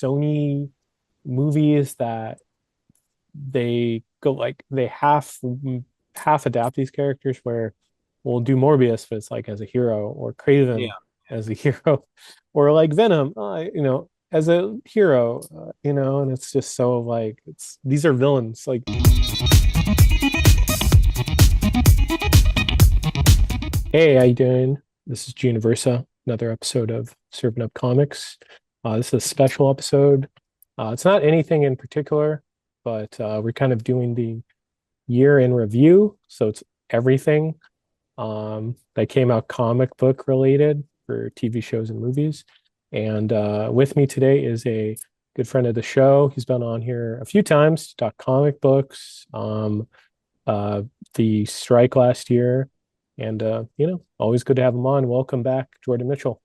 Sony movies that they go like they half adapt these characters where we'll do Morbius, but it's like as a hero, or Craven Yeah. as a hero, or like Venom, as a hero, and it's just so like it's these are villains. Like, hey, how you doing? This is Versa, another episode of Serving Up Comics. This is a special episode. It's not anything in particular, but we're kind of doing the year in review. So it's everything that came out comic book related for TV shows and movies. And with me today is a good friend of the show. He's been on here a few times to talk comic books, uh, the strike last year. And, always good to have him on. Welcome back, Jordan Mitchell.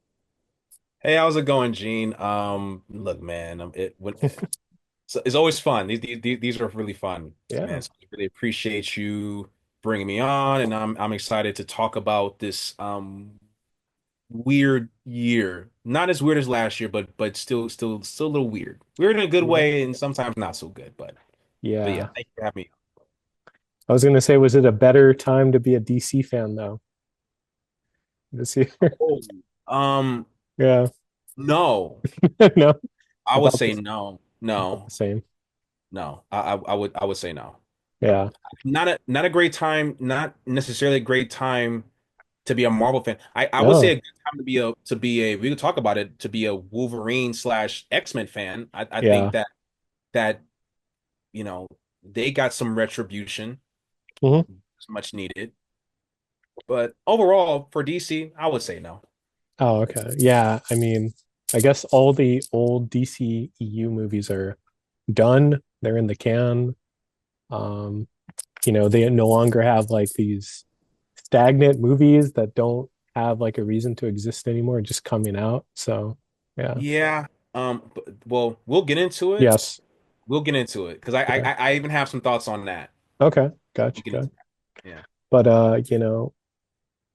Hey, how's it going, Gene? Look, man, it's always fun. These are really fun, Yeah. man. So I really appreciate you bringing me on, and I'm excited to talk about this weird year. Not as weird as last year, but still a little weird. Weird in a good Yeah. way, and sometimes not so good. But yeah, Yeah. thank you for having me. I was going to say, was it a better time to be a DC fan, though, this year? Oh, um, Yeah. no, No, I would about say the, no, about the no, same. no. I would say no. Yeah. Not a great time, not necessarily a great time to be a Marvel fan. I would say No. a good time we could talk about it, to be a Wolverine slash X-Men fan. I think Yeah. that you know they got some retribution, Mhm. it's much needed. But overall, for DC, I would say no. Oh, okay. Yeah. I mean, I guess all the old DC EU movies are done. They're in the can. Um, they no longer have like these stagnant movies that don't have like a reason to exist anymore, just coming out. So, yeah. Yeah. Well, we'll get into it. Yes. We'll get into it because I, I Yeah. I even have some thoughts on that. Okay. Gotcha. We'll get into Good. that. Yeah. But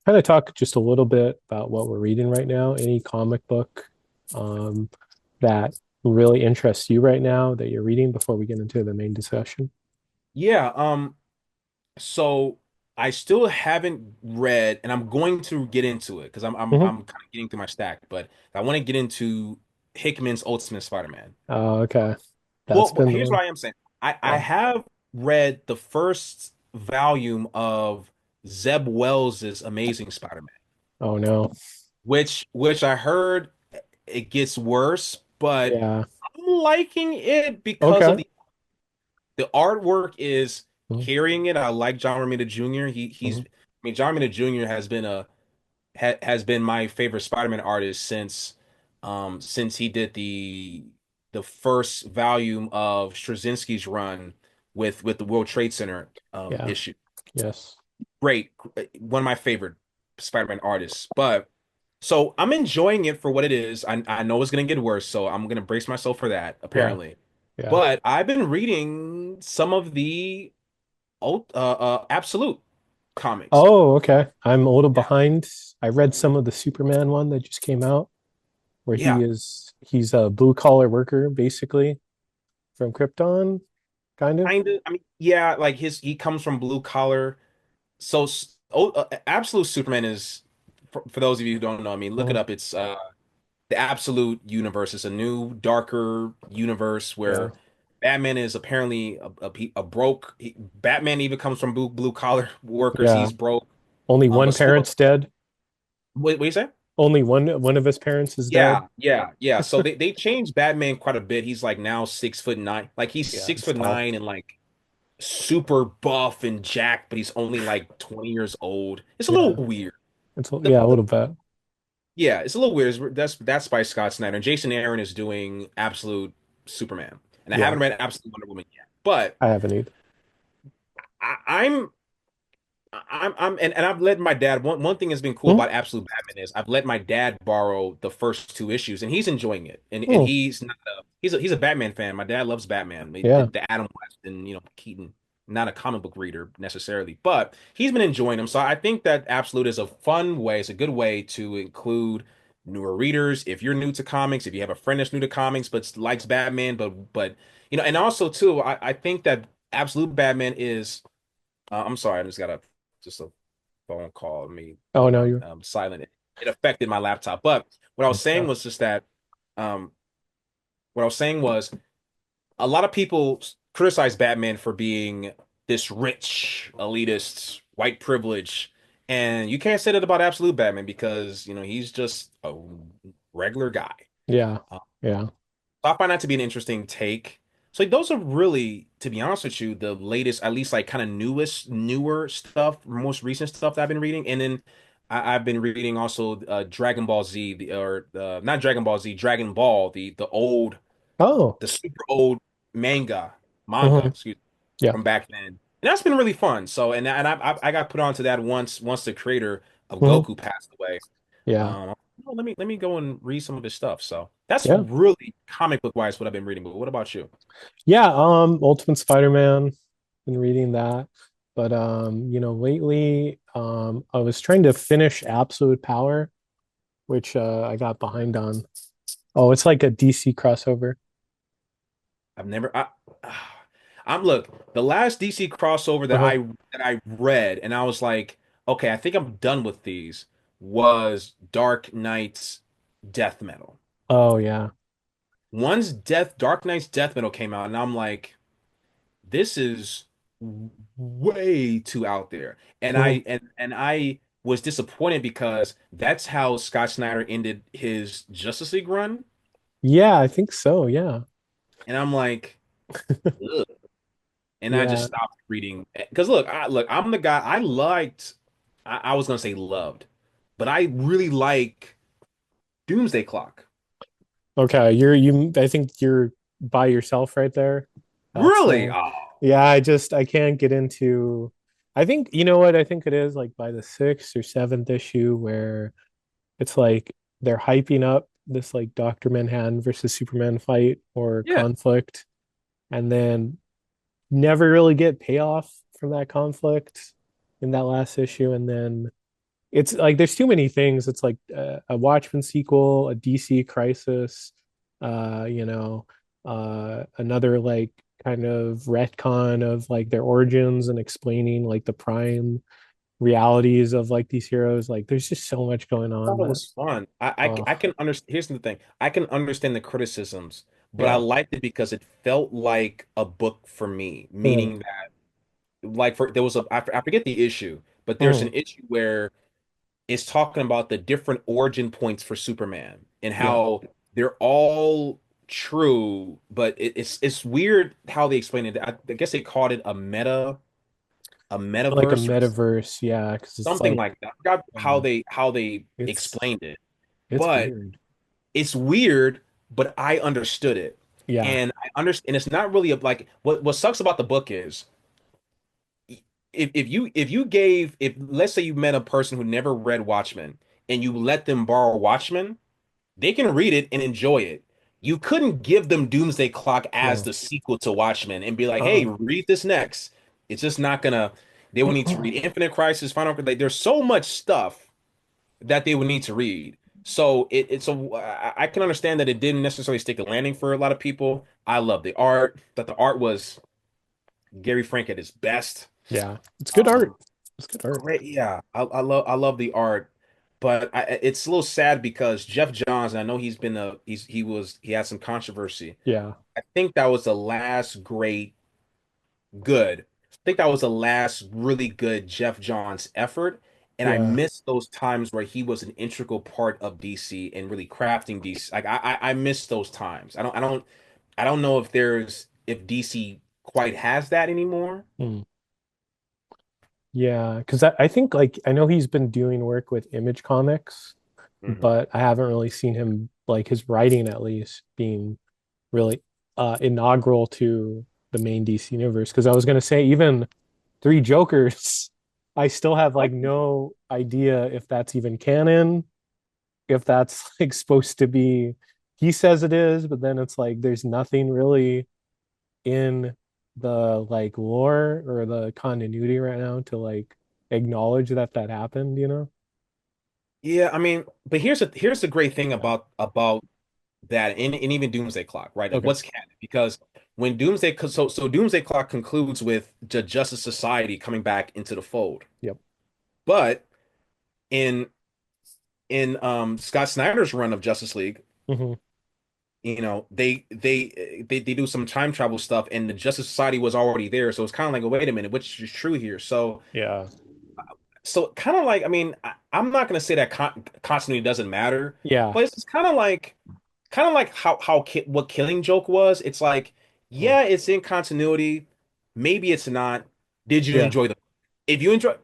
kind of talk just a little bit about what we're reading right now. Any comic book um that really interests you right now that you're reading before we get into the main discussion? Yeah. So I still haven't read, and I'm going to get into it because I'm Hmm. kind of getting through my stack, but I want to get into Hickman's Ultimate Spider-Man. Oh, okay. That's Well, been the here's one. what I am saying. I Yeah. have read the first volume of Zeb Wells's Amazing Spider-Man, Oh no. which I heard it gets worse, but Yeah. I'm liking it because of Okay. the artwork is Mhm. carrying it. I like John Romita Jr. He's Mhm. I mean John Romita Jr. has been my favorite Spider-Man artist since he did the first volume of Straczynski's run with the World Trade Center Yeah. issue. Yes. Great, one of my favorite Spider-Man artists. But so I'm enjoying it for what it is. I know it's gonna get worse, so I'm gonna brace myself for that, Yeah. apparently. Yeah. But I've been reading some of the Absolute comics. Oh, okay. I'm a little Yeah. behind. I read some of the Superman one that just came out where Yeah, he's a blue collar worker basically from Krypton, kind of. kind of. I mean, yeah, like he comes from blue collar. So, Absolute Superman is for those of you who don't know. I mean, look it Mhm. up. It's the Absolute universe. It's a new, darker universe Yeah. where Batman is apparently a broke. Batman even comes from blue collar workers. Yeah. He's broke. Only one But still, parent's dead. what you say? Only one of his parents is dead. Yeah. So they changed Batman quite a bit. He's like now 6'9". Like he's Yeah, six it's foot tall. nine and like super buff and jacked, but he's only like 20 years old. It's a little Yeah. weird. Yeah, a little bit. Yeah, it's a little weird. That's by Scott Snyder. And Jason Aaron is doing Absolute Superman. And I Yeah. haven't read Absolute Wonder Woman yet. But I haven't either. I, I'm and I've let my dad one thing that's been cool Hmm? about Absolute Batman is I've let my dad borrow the first two issues and he's enjoying it. And Hmm. he's not he's a Batman fan. My dad loves Batman. Yeah. The Adam West and Keaton, not a comic book reader necessarily, but he's been enjoying them. So I think that Absolute is a fun way, it's a good way to include newer readers, if you're new to comics, if you have a friend that's new to comics but likes Batman, but and also too, I think that Absolute Batman is. I'm sorry, I just got just a phone call. Me Oh put no, on you're silent. It affected my laptop. But what I was good saying stuff. was just that. Um, what I was saying was a lot of people criticize Batman for being this rich, elitist, white privilege, and you can't say that about Absolute Batman because he's just a regular guy. Yeah. Uh, Yeah. so I find that to be an interesting take. So like, those are really, to be honest with you, the latest, at least like kind of newer stuff, most recent stuff that I've been reading. And then I've been reading also Dragon Ball Z, or not Dragon Ball Z, Dragon Ball, Oh. the super old manga, Hmm. excuse me, Yeah. from back then. And that's been really fun. So I got put onto that once the creator of Hmm. Goku passed away. Yeah. Um, let me go and read some of his stuff. So that's Yeah. really comic book wise what I've been reading. But what about you? Yeah. Ultimate Spider-Man, been reading that. But lately, I was trying to finish Absolute Power, which I got behind on. Oh, it's like a DC crossover. I've never. I'm look the last DC crossover that Uh-huh. I read, and I was like, okay, I think I'm done with these. Was Dark Knight's Death Metal. Oh yeah. Once Dark Knight's Death Metal came out, and I'm like, this is way too out there. And Mhm. I was disappointed because that's how Scott Snyder ended his Justice League run. Yeah, I think so. Yeah. And I'm like, ugh. And I just Yeah. stopped reading. Because look, I'm the guy I liked. I was gonna say loved, but I really like Doomsday Clock. Okay. I think you're by yourself right there. That's Really? Oh, yeah, I can't get into I think you know what I think it is like by the sixth or seventh issue where it's like they're hyping up this like Dr. Manhattan versus Superman fight or yeah. conflict and then never really get payoff from that conflict in that last issue. And then it's like there's too many things. It's like a Watchmen sequel, a DC Crisis, you know, another like kind of retcon of like their origins and explaining like the prime realities of like these heroes. Like there's just so much going Thought on it that was fun. oh I can understand. Here's the thing. I can understand the criticisms, but I yeah. liked it because it felt like a book for me. Mm, Meaning that, like, there was I forget the issue, but there's an mm, issue where it's talking about the different origin points for Superman and yeah. how they're all true, but it's weird how they explain it. I guess they called it a Like a metaverse or metaverse, yeah, because it's something like like that. I forgot uh, how they it's explained it, it's but weird. it's weird, but I understood it. Yeah. And I understand, and it's not really like what sucks about the book is if you gave if let's say you met a person who never read Watchmen and you let them borrow Watchmen, they can read it and enjoy it. You couldn't give them Doomsday Clock as No. the sequel to Watchmen and be like, "Hey, Uh-uh. read this next." It's just not gonna. They would need to read Infinite Crisis, like there's so much stuff that they would need to read. So it's a I can understand that it didn't necessarily stick a landing for a lot of people. I love the art. That the art was Gary Frank at his best. Yeah. It's good art. Um, It's good art. Great, yeah. I love the art, but it's a little sad because Jeff Johns. I know he's been he had some controversy. Yeah. I think that was the last great good. I think that was the last really good Jeff Johns effort. And I Yeah. miss those times where he was an integral part of DC and really crafting DC. Like I miss those times. I don't know if DC quite has that anymore. Mm. Yeah. Because I think like I know he's been doing work with Image Comics, Hmm. but I haven't really seen him like his writing at least being really inaugural to the main DC universe. Because I was gonna say even Three Jokers, I still have like no idea if that's even canon, if that's like supposed to be he says it is, but then it's like there's nothing really in the like lore or the continuity right now to like acknowledge that that happened, you know? Yeah, I mean, but here's the great thing about that and even Doomsday Clock, right? Like Okay. what's canon? Because when so Doomsday Clock concludes with the Justice Society coming back into the fold. Yep. But in Scott Snyder's run of Justice League, Hmm. they do some time travel stuff and the Justice Society was already there. So it's kind of like, wait a minute, which is true here? Yeah. So kind of like, I mean, I'm not gonna say that continuity doesn't matter, Yeah. but it's kind of like how what Killing Joke was. It's like, Mm. yeah, it's in continuity. Maybe it's not. Did you Yeah. enjoy the? If you enjoy,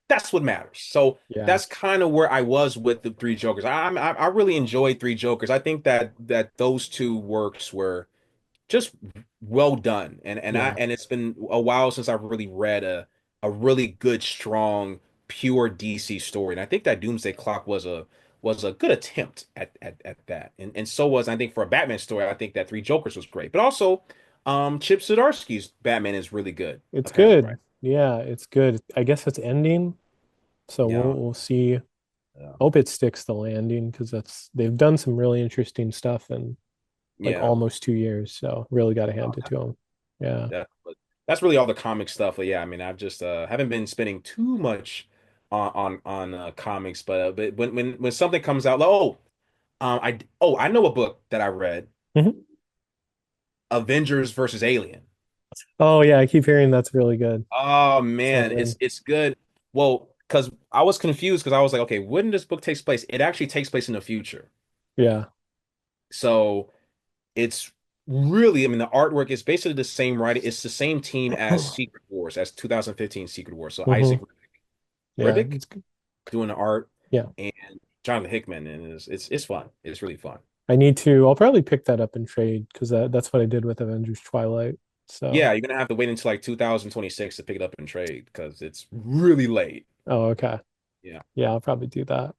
that's what matters. So Yeah. that's kind of where I was with the Three Jokers. I really enjoyed Three Jokers. I think that those two works were just well done. Yeah. And it's been a while since I've really read a really good, strong, pure DC story. And I think that Doomsday Clock was a good attempt at that. And so was I think for a Batman story, I think that Three Jokers was great. But also Chip Zdarsky's Batman is really good It's of Hell Right. good. Yeah, it's good. I guess it's ending, so Yeah. we'll see. Yeah. Hope it sticks the landing because they've done some really interesting stuff in like Yeah. almost 2 years. So really got to Oh, hand it to them. Yeah. but that's really all the comic stuff. But yeah, I mean, I've just haven't been spending too much on comics, but when something comes out, like, I know a book that I read, Mhm. Avengers versus Alien. Oh yeah, I keep hearing that's really good. Oh So man, good. it's good. Well, because I was confused because I was like, okay, when this book takes place? It actually takes place in the future. Yeah. So it's really, I mean, the artwork is basically the same writing. It's the same team as Secret Wars, as 2015 Secret Wars. So Hmm. Isaac Yeah, Ribic it's good. doing the art Yeah. and Jonathan Hickman, and it's fun. It's really fun. I'll probably pick that up and trade because that's what I did with Avengers Twilight. So, Yeah, you're gonna have to wait until like 2026 to pick it up and trade because it's really late. oh, okay. Yeah, Yeah, I'll probably do that.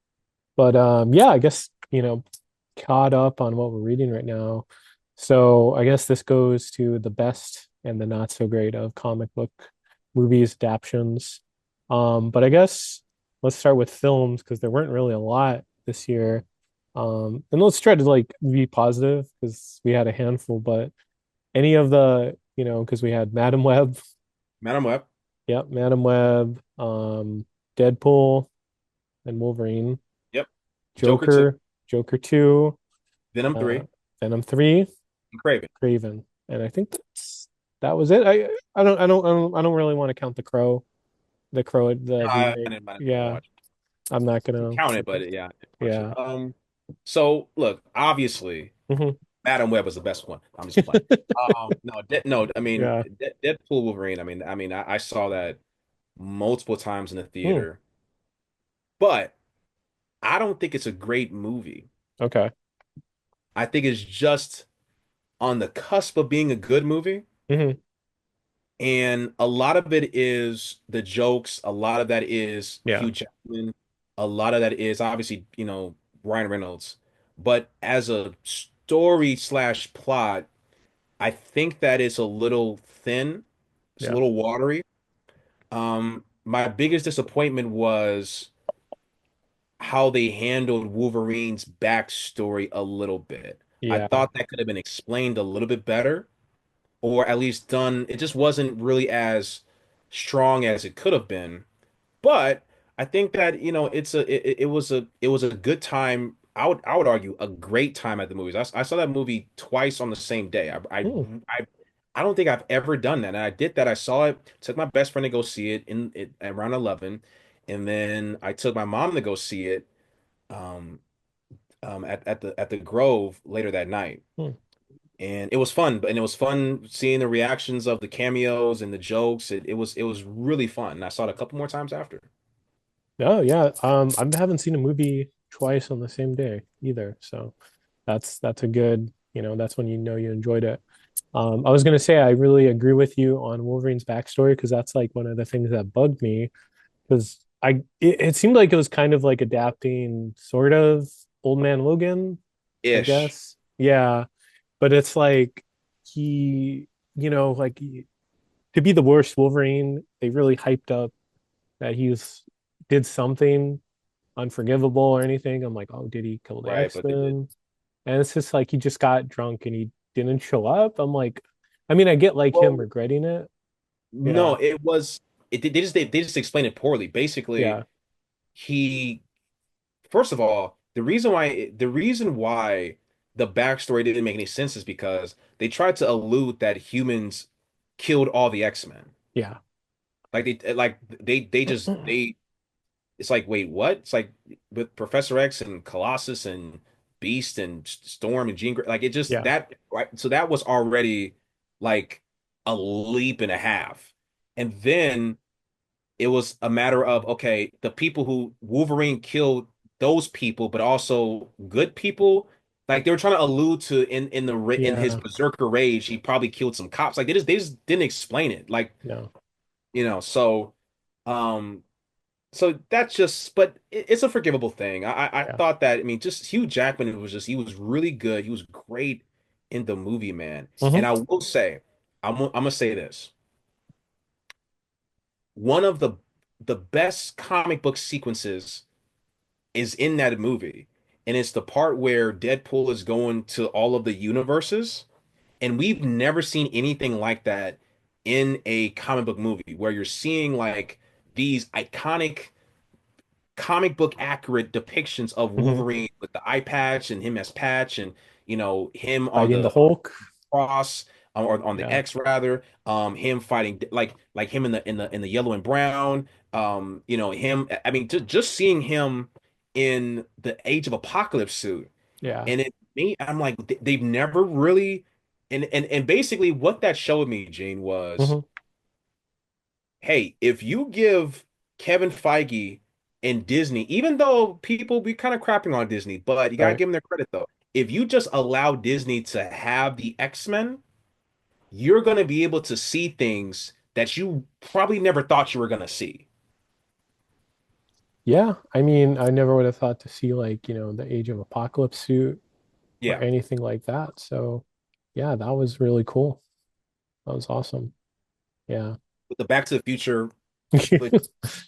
But yeah, I guess, caught up on what we're reading right now. So I guess this goes to the best and the not so great of comic book movies, adaptions. But I guess let's start with films because there weren't really a lot this year. And let's try to like be positive because we had a handful, but any of the, because we had Madam Web, Madam Web. yep, Madam Web, Deadpool and Wolverine, Yep. Joker 2, Joker, Joker 2, Venom uh, 3, Venom 3, and Craven. Craven. And I think that was it. I don't really want to count the Crow, the remake. I didn't Yeah, watch I'm not gonna. count it, but yeah, I didn't watch it. Yeah. So look, obviously, Hmm. Madam Web was the best one. I'm just playing. No, no, I mean, Yeah. Deadpool Wolverine. I saw that multiple times in the Hmm. theater, but I don't think it's a great movie. Okay. I think it's just on the cusp of being a good movie. Hmm. And a lot of it is the jokes. A lot of that is Yeah. Hugh Jackman. A lot of that is obviously, Ryan Reynolds. But as a story slash plot, I think that it's a little thin. It's a Yeah. little watery. My biggest disappointment was how they handled Wolverine's backstory a little bit. I Yeah. thought that could have been explained a little bit better, or at least done. It just wasn't really as strong as it could have been. But I think that, it was a good time. I would argue a great time at the movies. I saw that movie twice on the same day. Hmm. I I don't think I've ever done that. And I did that. I saw it, took my best friend to go see it in it around 11, and then I took my mom to go see it um at the Grove later that night. Hmm. And it was fun, and it was fun seeing the reactions of the cameos and the jokes. It was really fun. And I saw it a couple more times after. Oh yeah. I haven't seen a movie twice on the same day either. So that's a good, that's when you know you enjoyed it. I was gonna say I really agree with you on Wolverine's backstory because that's like one of the things that bugged me because it seemed like it was kind of like adapting sort of Old Man Logan, I Ish. guess. Yeah, but it's like he, to be the worst Wolverine, they really hyped up that did something, unforgivable or anything. I'm like, oh, did he kill the Right, but they did. X-Men? And it's just like he just got drunk and he didn't show up. I'm like, I mean, I get like him Well, regretting it. no, Yeah, it was they just explained it poorly. Basically, yeah, he first of all, the reason why the backstory didn't make any sense is because they tried to allude that humans killed all the X-Men. yeah, Like they it's like, wait, what? It's like with Professor X and Colossus and Beast and Storm and Jean Grey, like it just yeah, that right. So that was already like a leap and a half. And then it was a matter of, okay, the people who Wolverine killed, those people, but also good people. Like they were trying to allude to in his yeah, berserker rage, he probably killed some cops. Like they just didn't explain it. Like, no, so um so that's just, but it's a forgivable thing. I yeah. thought that, I mean, just Hugh Jackman was just, he was really good. He was great in the movie, man. And Hmm. I will say, I'm gonna say this. One of the best comic book sequences is in that movie. And it's the part where Deadpool is going to all of the universes. And we've never seen anything like that in a comic book movie where you're seeing like these iconic comic book accurate depictions of Hmm. Wolverine with the eye patch and him as Patch, and him on Fighting the the Hulk. cross, or on the Yeah, X rather, him fighting like him in the yellow and brown, him, I mean, just seeing him in the Age of Apocalypse suit, yeah. and I'm like, they've never really, and basically what that showed me, Gene, was, Hmm. hey, if you give Kevin Feige and Disney, even though people be kind of crapping on Disney, but you gotta Right. give them their credit though. If you just allow Disney to have the X-Men, you're gonna be able to see things that you probably never thought you were gonna see. Yeah, I mean, I never would have thought to see like, the Age of Apocalypse suit or Yeah, anything like that. So, yeah, that was really cool. That was awesome. Yeah. with the Back to the Future,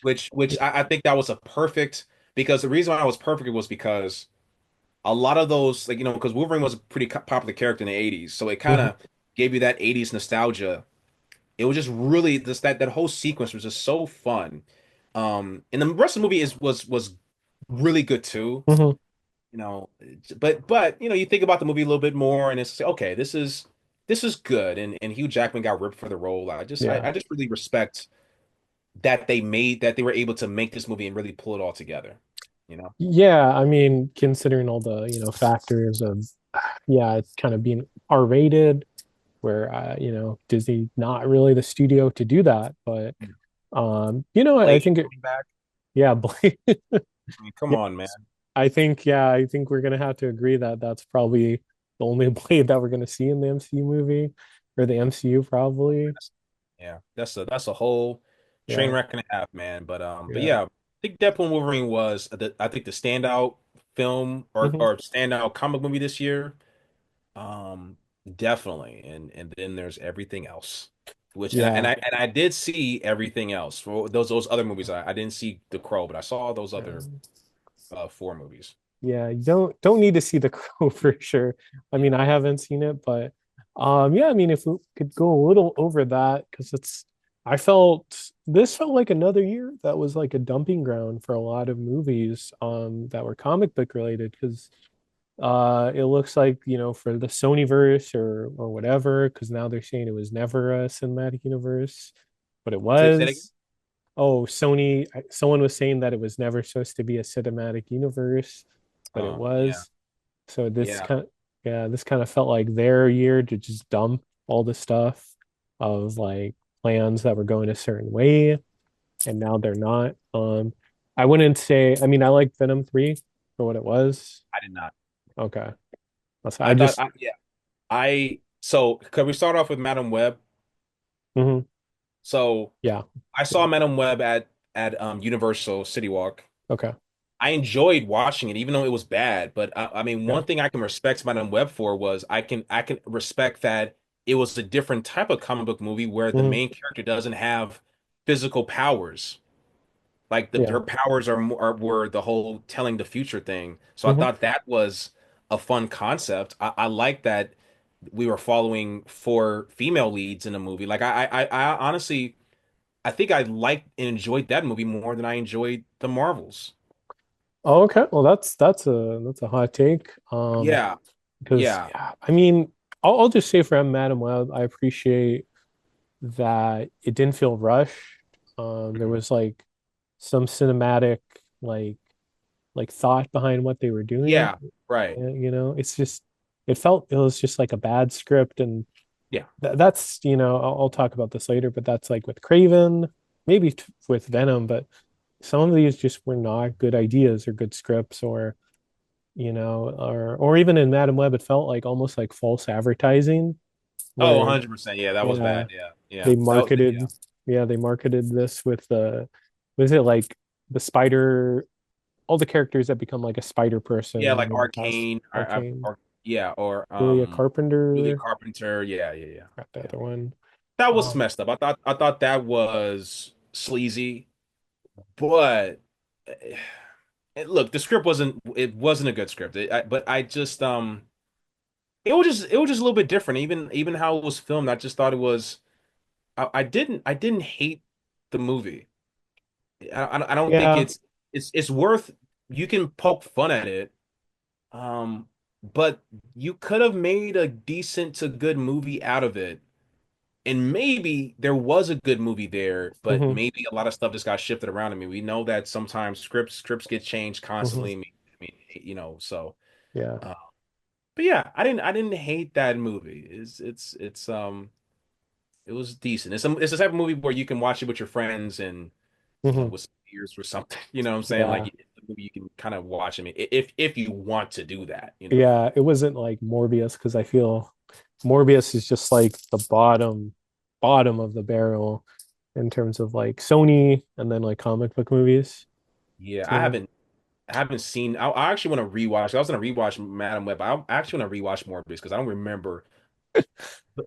which I think that was a perfect, because the reason why it was perfect was because a lot of those, like, because Wolverine was a pretty popular character in the 80s, so it kind Mhm. of gave you that 80s nostalgia. It was just really this that whole sequence was just so fun. And the rest of the movie was really good too. Mhm. You know, but you think about the movie a little bit more, and it's okay. This is good, and Hugh Jackman got ripped for the role. I just I, Yeah. I just really respect that they were able to make this movie and really pull it all together. You know, Yeah, I mean, considering all the, factors of, yeah, it's kind of being R-rated, where, Disney not really the studio to do that, but I Blade think coming back. yeah, Blade, I mean, come yeah, on, man. I think we're gonna have to agree that that's probably the only Blade that we're gonna see in the MCU movie or the MCU probably. Yeah, that's a whole train Yeah, wreck and a half, man. But yeah. yeah, I think Deadpool and Wolverine was I think the standout film, or Hmm. or standout comic movie this year. Um, Definitely. And then there's everything else, which, and Yeah, I did see everything else for those other movies. I didn't see The Crow, but I saw those yeah. other four movies. Yeah, you don't need to see The Crow for sure. I Yeah. mean, I haven't seen it, but yeah, I mean, if we could go a little over that, because I felt this felt like another year that was like a dumping ground for a lot of movies that were comic book related, because it looks like, for the Sonyverse or whatever, because now they're saying it was never a cinematic universe, but it Say that again. was. Oh, Sony, someone was saying that it was never supposed to be a cinematic universe, but it Yeah, was. So yeah. this kind of felt like their year to just dump all the stuff of like plans that were going a certain way, and now they're not. I wouldn't say, I mean, I like Venom 3 for what it was. I did not. Okay. I I thought, just, yeah. So could we start off with Madam Web? mhm, So yeah, I yeah, saw Madam Web at Universal City Walk. okay, I enjoyed watching it, even though it was bad. But I mean, yeah, one thing I can respect Madame Web for was I can respect that it was a different type of comic book movie where the mhm, main character doesn't have physical powers. Like Yeah. her powers are more were the whole telling the future thing. So I Hmm. thought that was a fun concept. I like that we were following four female leads in a movie. Like I honestly I think I liked and enjoyed that movie more than I enjoyed the Marvels. Oh, okay. Well, that's a hot take. Yeah, Because yeah, yeah, I mean, I'll just say for Madam Web, I appreciate that it didn't feel rushed. There mhm. was like some cinematic like like thought behind what they were doing. Yeah, right. You know, it's just it was just like a bad script, and Yeah. that's I'll talk about this later, but that's like with Craven, maybe with Venom, but some of these just were not good ideas or good scripts, or or even in Madam Web, it felt like almost like false advertising, Oh, where 100%. Yeah, that was yeah, bad. Yeah, yeah. they That was yeah, marketed they marketed this with the was it like the spider, all the characters that become like a spider yeah, person like in the past. Arcane, Arcane, or yeah, or Julia Julia Carpenter, Carpenter. Yeah, yeah, yeah, got the yeah. other one. That was Um, messed up. I thought that was sleazy, but look, the script wasn't a good script. But I just it was just a little bit different. Even how it was filmed, I just thought it was. I didn't hate the movie. I don't think yeah, it's worth. You can poke fun at it, um, but you could have made a decent to good movie out of it. And maybe there was a good movie there, but hmm maybe a lot of stuff just got shifted around. I mean, we know that sometimes scripts get changed hmm constantly. So. yeah, Uh, but yeah, I didn't hate that movie. It's it was decent. It's the type of movie where you can watch it with your friends and hmm with some beers or something. You know what I'm saying? Like yeah, it's a movie you can kind of watch. I mean, if you want to do that. yeah. It wasn't like Morbius, because I feel Morbius is just like the bottom of the barrel in terms of like Sony and then like comic book movies Yeah, I too. haven't seen. I actually want to rewatch. I was gonna rewatch Madam Web. I actually want to rewatch more because I don't remember.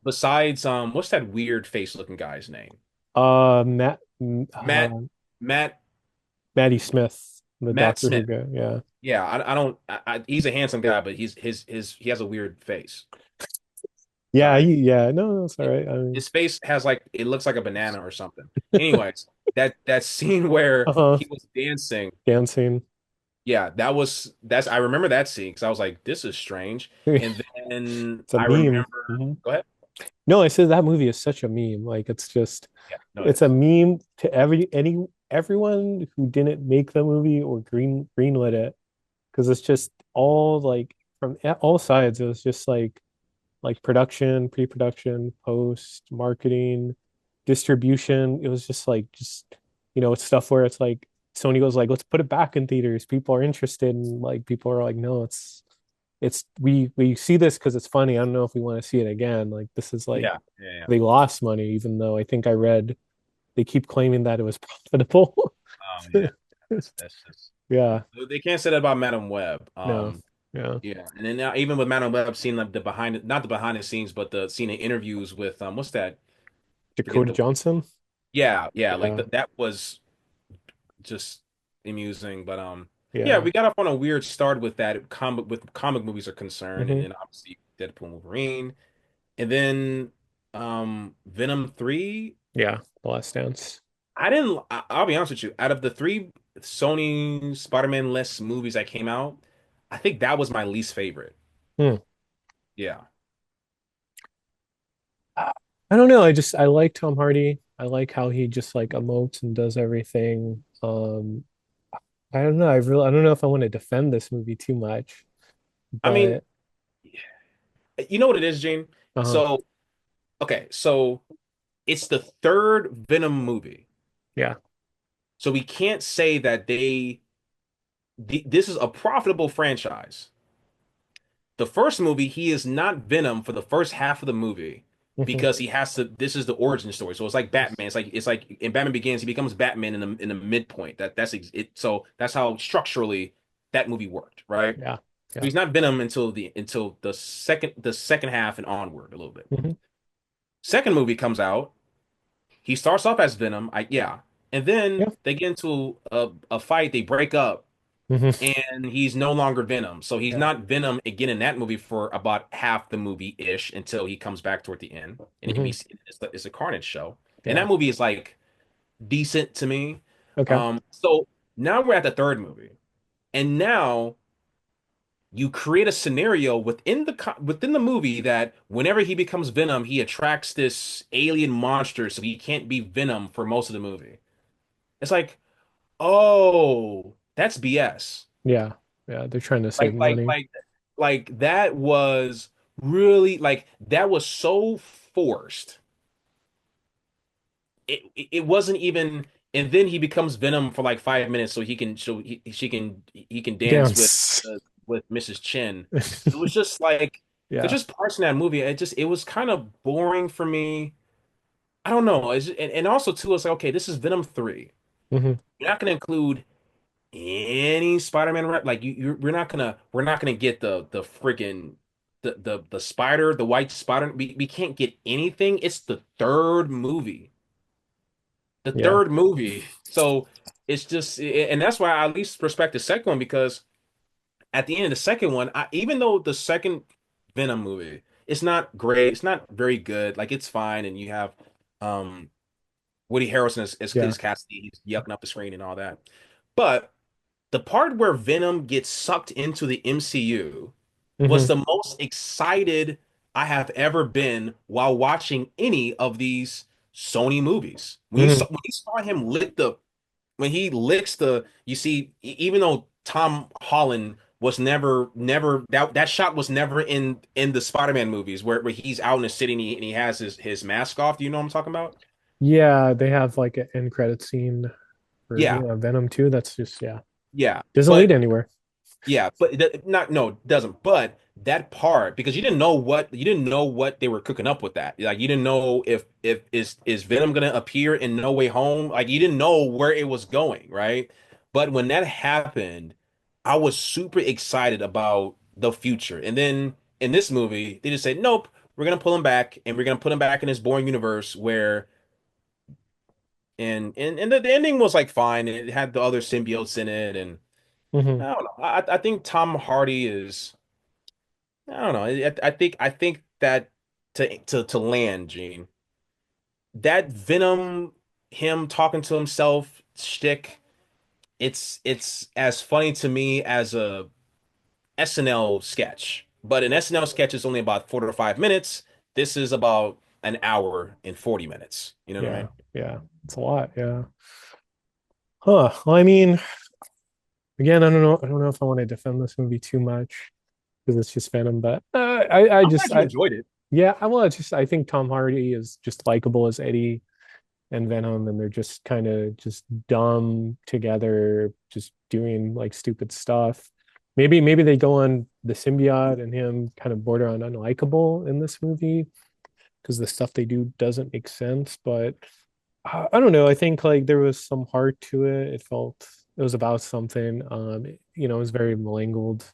Besides, what's that weird face looking guy's name? Matt, Matt Matt Maddie Smith, the Matt Doctor Who Smith. guy. Yeah, Yeah, I don't. He's a handsome guy, but he has a weird face. yeah, Sorry. yeah. No, that's all right. I mean, His face has like it looks like a banana or something. Anyways, that scene where uh-huh, he was dancing, dancing. yeah, that's I remember that scene because I was like, this is strange. And then It's a I meme. remember, Mhm. go ahead. No, I said that movie is such a meme. Like Yeah, no, it it's a is. meme to everyone who didn't make the movie or greenlit it, because it's just all like from all sides. It was just like production, pre-production, post, marketing, distribution. It was just it's stuff where it's like Sony goes like, let's put it back in theaters. People are interested, and like people are like, no, it's we see this because it's funny. I don't know if we want to see it again. Like this is like Yeah, yeah, yeah. they lost money, even though I think I read they keep claiming that it was profitable. Yeah. That's just Yeah, they can't say that about Madam Web. no, yeah. Yeah, and then now even with Madam Web, I've seen like the behind, not the behind the scenes, but the scene in interviews with what's that? Forget Dakota the Johnson. yeah, yeah, like Yeah, that was just amusing. But yeah, yeah. we got off on a weird start with that comic movies are concerned, and Hmm. then obviously Deadpool, Wolverine, and then Venom 3. Yeah, The Last Dance. I'll be honest with you. Out of the three Sony Spider-Man less movies that came out, I think that was my least favorite. Hmm. Yeah. I don't know. I like Tom Hardy. I like how he just like emotes and does everything. I don't know. I don't know if I want to defend this movie too much, I mean, but you know what it is, Gene? uh-huh. So, okay, so it's the third Venom movie. Yeah. So we can't say that this is a profitable franchise. The first movie, he is not Venom for the first half of the movie Hmm. because he has to. This is the origin story, so it's like Batman. It's like in Batman Begins, he becomes Batman in the midpoint. It. So that's how structurally that movie worked, right? Yeah. So Yeah. he's not Venom until the second half and onward a little bit. Hmm. Second movie comes out. He starts off as Venom. Yeah. and then Yeah. they get into a fight, they break up, Hmm. and he's no longer Venom. So he's Yeah. not Venom again in that movie for about half the movie-ish until he comes back toward the end. And Hmm. it's a Carnage show. And Yeah. that movie is like decent to me. Okay. So now we're at the third movie. And now you create a scenario within the movie that whenever he becomes Venom, he attracts this alien monster, so he can't be Venom for most of the movie. It's like, oh, that's BS. Yeah. Yeah. They're trying to save Like, like, money. like, that was really like that was so forced. It wasn't even, and then he becomes Venom for like 5 minutes so he can dance Dance. with Mrs. Chen. It was just like there's Yeah. just parts in that movie. It was kind of boring for me. I don't know. And also too, it's like okay, this is Venom 3. Hmm. You're not gonna include any Spider-Man rep. Like we're not gonna get the freaking the spider, the white spider. We can't get anything. It's the third movie. The Yeah. third movie. So it's just, and that's why I at least respect the second one because at the end of the second one, even though the second Venom movie, it's not great, it's not very good. Like it's fine, and you have um Woody Harrelson Yeah. as Cassidy, he's yucking up the screen and all that. But the part where Venom gets sucked into the MCU was Hmm. the most excited I have ever been while watching any of these Sony movies. Hmm. When you saw him lick the when he licks the you see even though Tom Holland was never that shot was never in the Spider-Man movies where he's out in the city and he has his mask off. Do you know what I'm talking about? Yeah. They have like an end credit scene for Yeah. Venom 2. That's just, yeah. Yeah. Doesn't lead But anywhere. yeah, but not no, it doesn't. But that part because you didn't know what they were cooking up with that. Like you didn't know if is Venom gonna appear in No Way Home. Like you didn't know where it was going, right? But when that happened, I was super excited about the future. And then in this movie, they just said, "Nope, we're gonna pull him back, and we're gonna put him back in this boring universe where." And the ending was like fine. It had the other symbiotes in it, and Hmm. I don't know. I think Tom Hardy is. I don't know. I think that to land, Gene, that Venom, him talking to himself shtick, it's as funny to me as a SNL sketch. But an SNL sketch is only about 4 to 5 minutes. This is about an hour and 40 minutes. You know what I Yeah. mean? Yeah. It's a lot. Yeah. Huh. Well, I mean, again, I don't know. I don't know if I want to defend this movie too much because it's just Venom, but I'm glad you enjoyed it. yeah, I think Tom Hardy is just likable as Eddie and Venom, and they're just kind of just dumb together, just doing like stupid stuff. Maybe they go on the symbiote and him kind of border on unlikable in this movie because the stuff they do doesn't make sense. But I don't know. I think like there was some heart to it. It was about something. It was very mangled.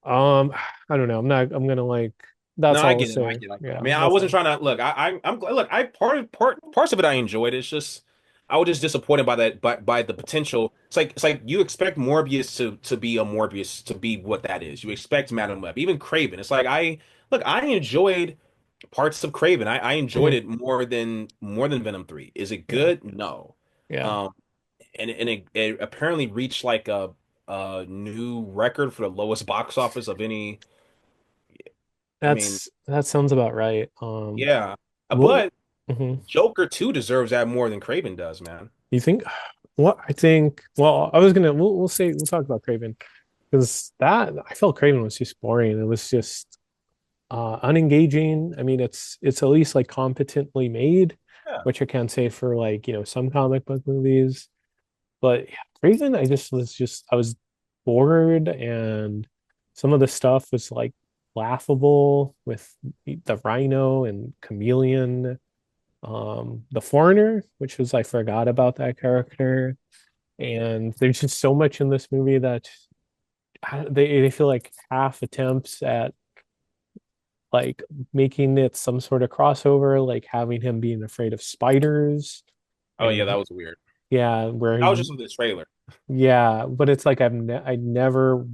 I don't know. I'm gonna like No, that's I all I'll get it. I say. get it. I get it. I Yeah, mean, I that's wasn't all. trying to look. I'm look. I parts of it I enjoyed. It's just I was just disappointed by that by the potential. It's like you expect Morbius to be a Morbius to be what that is. You expect Madam Web, even Craven. It's like I enjoyed parts of Craven. I enjoyed Mhm. it more than Venom 3. Is it Yeah, good? No. yeah. Um, and it apparently reached like a new record for the lowest box office of any. I mean, That sounds about right. yeah. Well, But mhm. Joker 2 deserves that more than Craven does, man. You think? What I think. Well, I was gonna. We'll talk about Craven because that I felt Craven was just boring. It was just unengaging. I mean, it's at least like competently made, Yeah. which I can't say for like some comic book movies. But yeah, Craven, I was bored, and some of the stuff was like laughable with the Rhino and Chameleon. The Foreigner, which was I forgot about that character. And there's just so much in this movie that they feel like half attempts at like making it some sort of crossover, like having him being afraid of spiders Oh yeah, and that was weird. Yeah, where I was he just with the trailer. yeah, but it's like I never,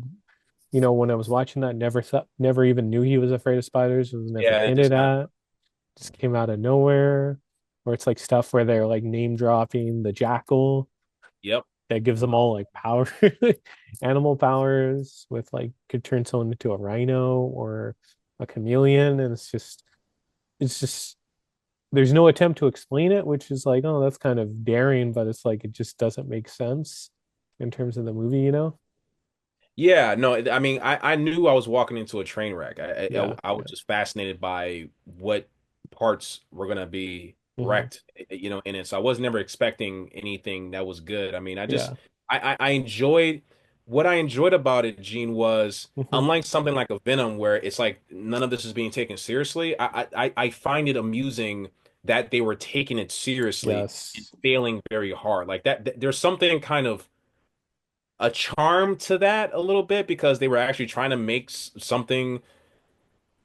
when I was watching that, never even knew he was afraid of spiders. It was never Yeah, it just hinted kind of at. Just came out of nowhere. Or it's like stuff where they're like name dropping the jackal yep. that gives them all like power, animal powers with like could turn someone into a rhino or a chameleon, and it's just there's no attempt to explain it, which is like, oh, that's kind of daring, but it's like it just doesn't make sense in terms of the movie. Yeah, no, I mean, I knew I was walking into a train wreck. Yeah, I was yeah. just fascinated by what parts were gonna be Hmm. wrecked, in it. So I was never expecting anything that was good. I mean, Yeah. I enjoyed what I enjoyed about it, Gene, was Hmm. unlike something like a Venom where it's like none of this is being taken seriously. I find it amusing that they were taking it seriously and Yes. failing very hard. Like there's something kind of a charm to that a little bit because they were actually trying to make something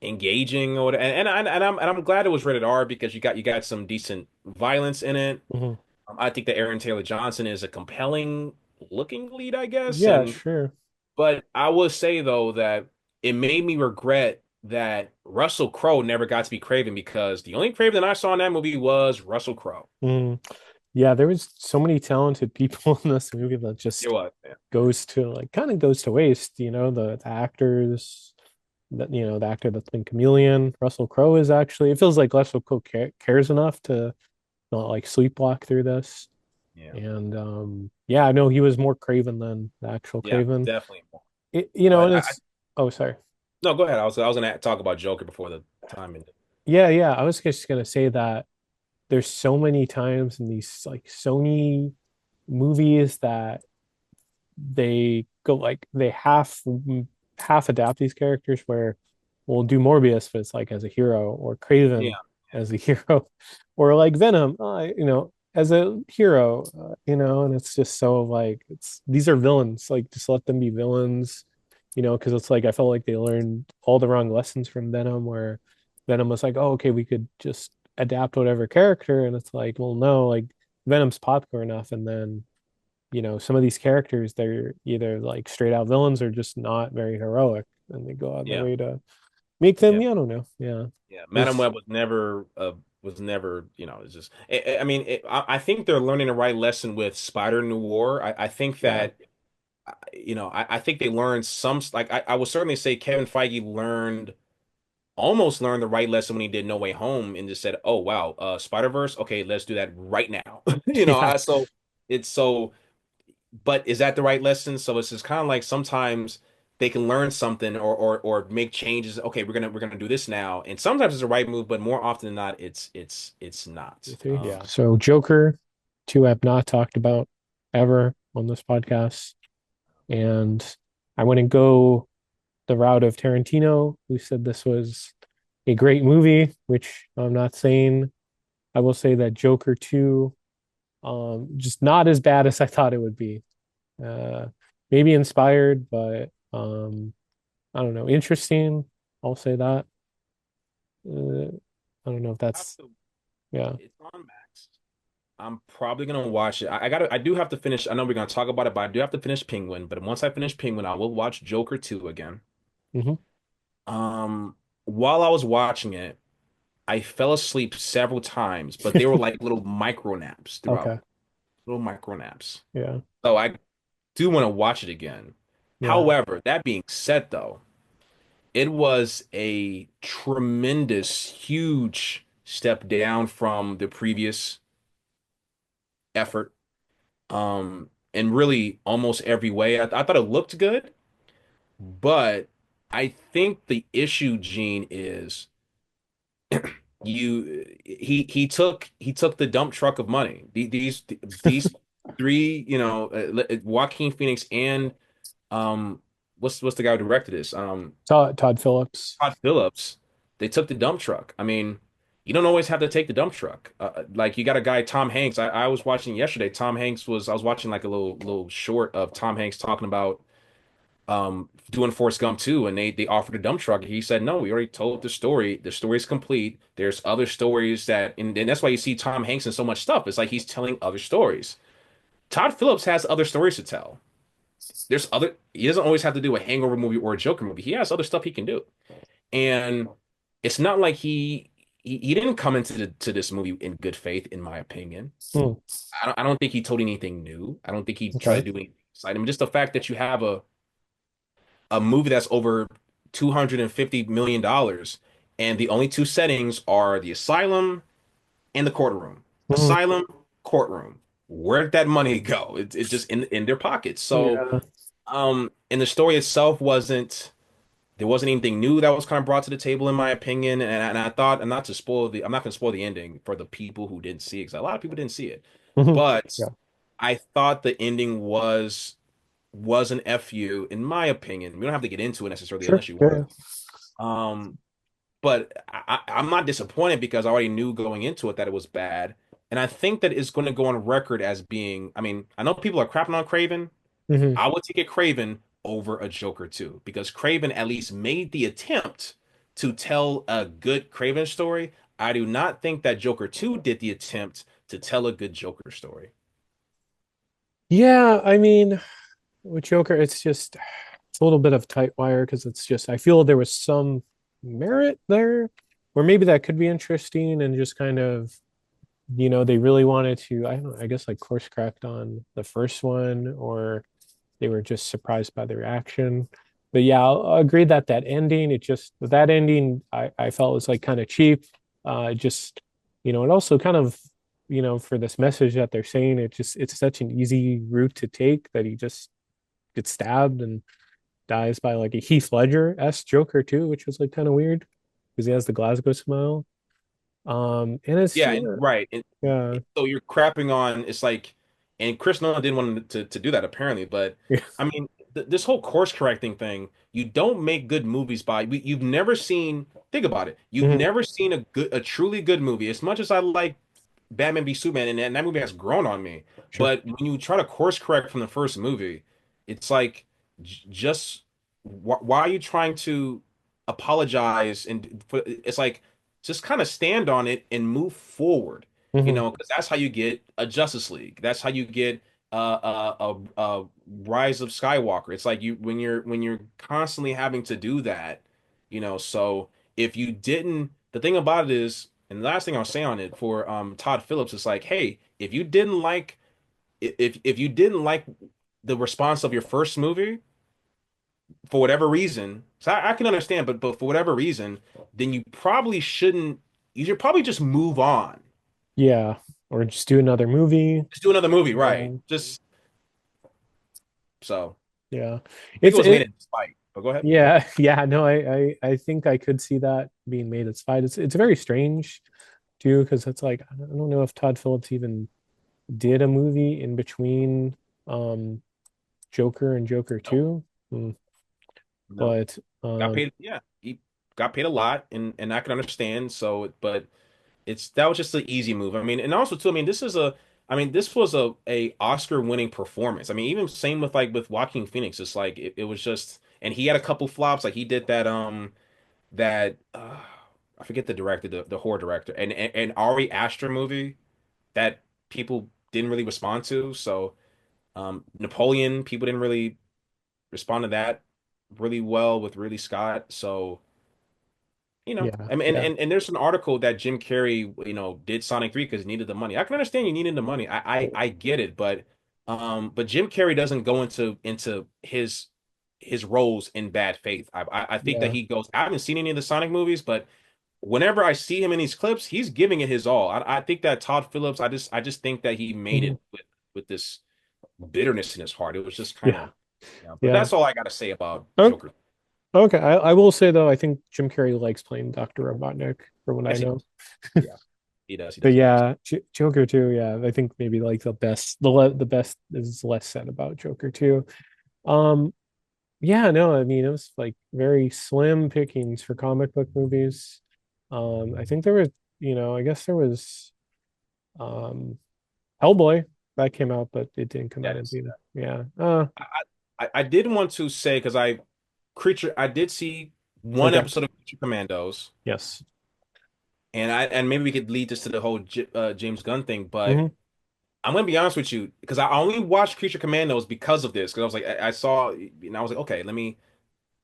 engaging or whatever. And I'm glad it was rated R because you got some decent violence in it. Hmm. I think that Aaron Taylor Johnson is a compelling looking lead, I guess. Yeah, And sure. but I will say though that it made me regret that Russell Crowe never got to be Craven because the only Craven that I saw in that movie was Russell Crowe. Mm. Yeah, there was so many talented people in this movie that It just was, man. goes to waste, the actors the actor that's been Chameleon, Russell Crowe is actually it feels like Russell Crowe cares enough to not like sleepwalk through this. Yeah. And yeah, I know he was more Craven than the actual Yeah, Craven. definitely. And But it's oh sorry. no, go ahead. I was gonna talk about Joker before the time ended. Yeah, yeah. I was just gonna say that there's so many times in these like Sony movies that they go like they half adapt these characters where we'll do Morbius, but it's like as a hero, or Yeah, Craven yeah, as a hero, or like Venom, as a hero, and it's just so like it's these are villains, like just let them be villains, because it's like I felt like they learned all the wrong lessons from Venom, where Venom was like, oh, okay, we could just adapt whatever character, and it's like, well, no, like Venom's popular enough, and then some of these characters, they're either like straight out villains or just not very heroic, and they go out of their yeah, way to make them, yeah, yeah, I don't know. Yeah. yeah. Madam There's Web was never, it's just I mean I think they're learning the right lesson with Spider Noir. I think yeah. that I think they learned some like I would certainly say Kevin Feige almost learned the right lesson when he did No Way Home and just said, "Oh wow, Spider-Verse, okay, let's do that right now." Yeah. It's so but is that the right lesson? So it's just kind of like sometimes they can learn something or make changes. Okay, we're gonna do this now, and sometimes it's the right move, but more often than not, it's not. Yeah. So Joker 2 I've not talked about ever on this podcast. And I wouldn't go the route of Tarantino, who said this was a great movie, which I'm not saying. I will say that Joker 2, just not as bad as I thought it would be. Uh, Maybe inspired, but I don't know, interesting. I'll say that. Uh, I don't know if I have that's to- yeah. It's on Max. I'm probably gonna watch it. I do have to finish. I know we're gonna talk about it, but I do have to finish Penguin. But once I finish Penguin, I will watch Joker 2 again. Hmm. Um, while I was watching it, I fell asleep several times, but they were like little micro naps throughout. Okay. Little micro naps. Yeah. So I do want to watch it again. Yeah. However, that being said, though, it was a tremendous, huge step down from the previous effort. In really almost every way. I thought it looked good, but I think the issue, Gene, is he took the dump truck of money. These three, Joaquin Phoenix and um, what's the guy who directed this? Todd Phillips. Todd Phillips. They took the dump truck. I mean, you don't always have to take the dump truck. Like you got a guy, Tom Hanks. I was watching yesterday. I was watching like a little short of Tom Hanks talking about doing Forrest Gump too, and they offered a dump truck. He said, "No, we already told the story. The story's complete. There's other stories and that's why you see Tom Hanks in so much stuff. It's like he's telling other stories. Todd Phillips has other stories to tell. He doesn't always have to do a Hangover movie or a Joker movie. He has other stuff he can do. And it's not like he didn't come into to this movie in good faith, in my opinion. Hmm. I don't think he told anything new. I don't think he tried Okay. to do anything exciting. Just the fact that you have a movie that's over $250 million, and the only two settings are the asylum and the courtroom. Mhm. Asylum, courtroom. Where'd that money go? It's just in their pockets. So, Yeah. and the story itself wasn't. There wasn't anything new that was kind of brought to the table, in my opinion. And I thought, and not to spoil the, I'm not going to spoil the ending for the people who didn't see it, because a lot of people didn't see it. Mhm. But Yeah. I thought the ending was an FU, in my opinion. We don't have to get into it necessarily Sure. unless you Yeah. want Yeah. to. But I'm not disappointed because I already knew going into it that it was bad. And I think that it's going to go on record as being, I mean, I know people are crapping on Craven. Mhm. I would take a Craven over a Joker too, because Craven at least made the attempt to tell a good Craven story. I do not think that Joker 2 did the attempt to tell a good Joker story. Yeah. I mean, with Joker, it's a little bit of tight wire because it's just I feel there was some merit there, or maybe that could be interesting and just kind of they really wanted to I don't know I guess like course correct on the first one, or they were just surprised by the reaction. But yeah, I'll agree that that ending I felt was like kind of cheap. Just it also kind of for this message that they're saying, it's such an easy route to take that he just gets stabbed and dies by like a Heath Ledger-esque Joker too, which was like kind of weird because he has the Glasgow smile. And it's Yeah, and right. yeah, So you're crapping on, it's like, and Chris Nolan didn't want him to do that apparently, but yeah. I mean, this whole course correcting thing, you don't make good movies by, you've never seen, think about it, you've Mhm. never seen a truly good movie. As much as I like Batman v Superman, and that movie has grown on me, Sure. but when you try to course correct from the first movie, it's like, just why are you trying to apologize? And it's like, just kind of stand on it and move forward, Hmm. because that's how you get a Justice League. That's how you get a Rise of Skywalker. It's like, you when you're constantly having to do that, so if you didn't, the thing about it is, and the last thing I'll say on it for Todd Phillips is like, hey, if you didn't like the response of your first movie for whatever reason, so I can understand, but for whatever reason, then you should probably just move on. Yeah, or just do another movie. Just do another movie, right? Yeah, Just so yeah. I think it It's was made it. in spite. But go ahead. Yeah, yeah. No, I think I could see that being made. It's fine. It's very strange too because it's like I don't know if Todd Phillips even did a movie in between um Joker and Joker Nope, 2. Mm, nope. but Got paid. Yeah, he got paid a lot, and I can understand. So, but that was just an easy move. I mean, and also too, I mean, this was a Oscar winning performance. I mean, even same with like with Joaquin Phoenix. It's like it was just, and he had a couple flops. Like he did that I forget the director, the horror director, and Ari Aster movie that people didn't really respond to. So Napoleon, people didn't really respond to that really well with Ridley Scott. So, yeah, I mean, and, yeah, and and there's an article that Jim Carrey, did Sonic 3 because he needed the money. I can understand you needed the money. I get it, but Jim Carrey doesn't go into his roles in bad faith. I think that yeah. he goes, I haven't seen any of the Sonic movies, but whenever I see him in these clips, he's giving it his all. I think that Todd Phillips, I just think that he made Mhm. it with this bitterness in his heart. It was just kind Yeah, of, but yeah. that's all I got to say about Oh, Joker. okay. I will say though, I think Jim Carrey likes playing Dr. Robotnik, from what I Yes, he know. does. Yeah, he does. He But does. He does. yeah, Joker 2, yeah, I think maybe like the best is less said about Joker 2. Um, yeah, no, I mean it was like very slim pickings for comic book movies. I think there was, I guess there was um Hellboy that came out, but it didn't come Yeah, I out in didn't see theater. that. Yeah. I did want to say, because I did see one Okay. episode of Creature Commandos, Yes. and maybe we could lead this to the whole James Gunn thing, but Hmm. I'm gonna be honest with you because I only watched Creature Commandos because of this. Because I was like, I saw, and I was like, okay, let me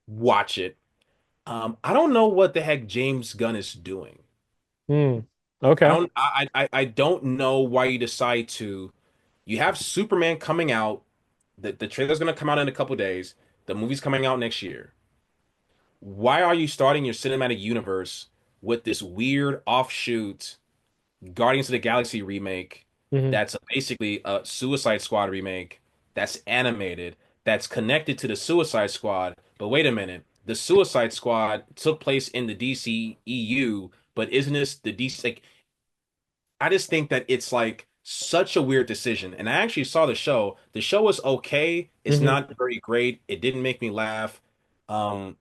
watch it. I don't know what the heck James Gunn is doing. Hmm. I Okay. don't, I don't know why you decide to. You have Superman coming out. The trailer's gonna come out in a couple days. The movie's coming out next year. Why are you starting your cinematic universe with this weird offshoot Guardians of the Galaxy remake Hmm. that's basically a Suicide Squad remake that's animated, that's connected to the Suicide Squad? But wait a minute, the Suicide Squad took place in the DC EU, but isn't this the DC? Like, I just think that it's like such a weird decision. And I actually saw the show. The show was okay. It's Hmm. not very great. It didn't make me laugh. Um,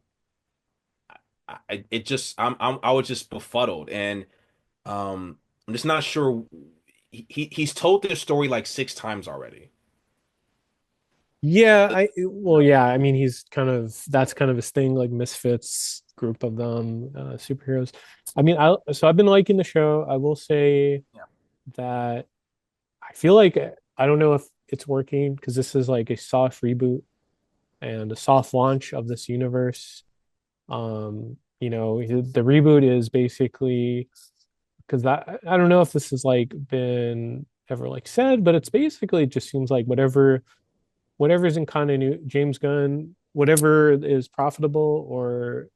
it just I was just befuddled, and I'm just not sure. He's told this story like six times already. Yeah, well, yeah, I mean, he's kind of that's kind of his thing, like misfits group of them, superheroes. I mean, I've been liking the show. I will say Yeah. that I feel like I don't know if it's working because this is like a soft reboot and a soft launch of this universe. The reboot is basically because that I don't know if this has like been ever like said, but it's basically it just seems like whatever's in continuity, James Gunn, whatever is profitable or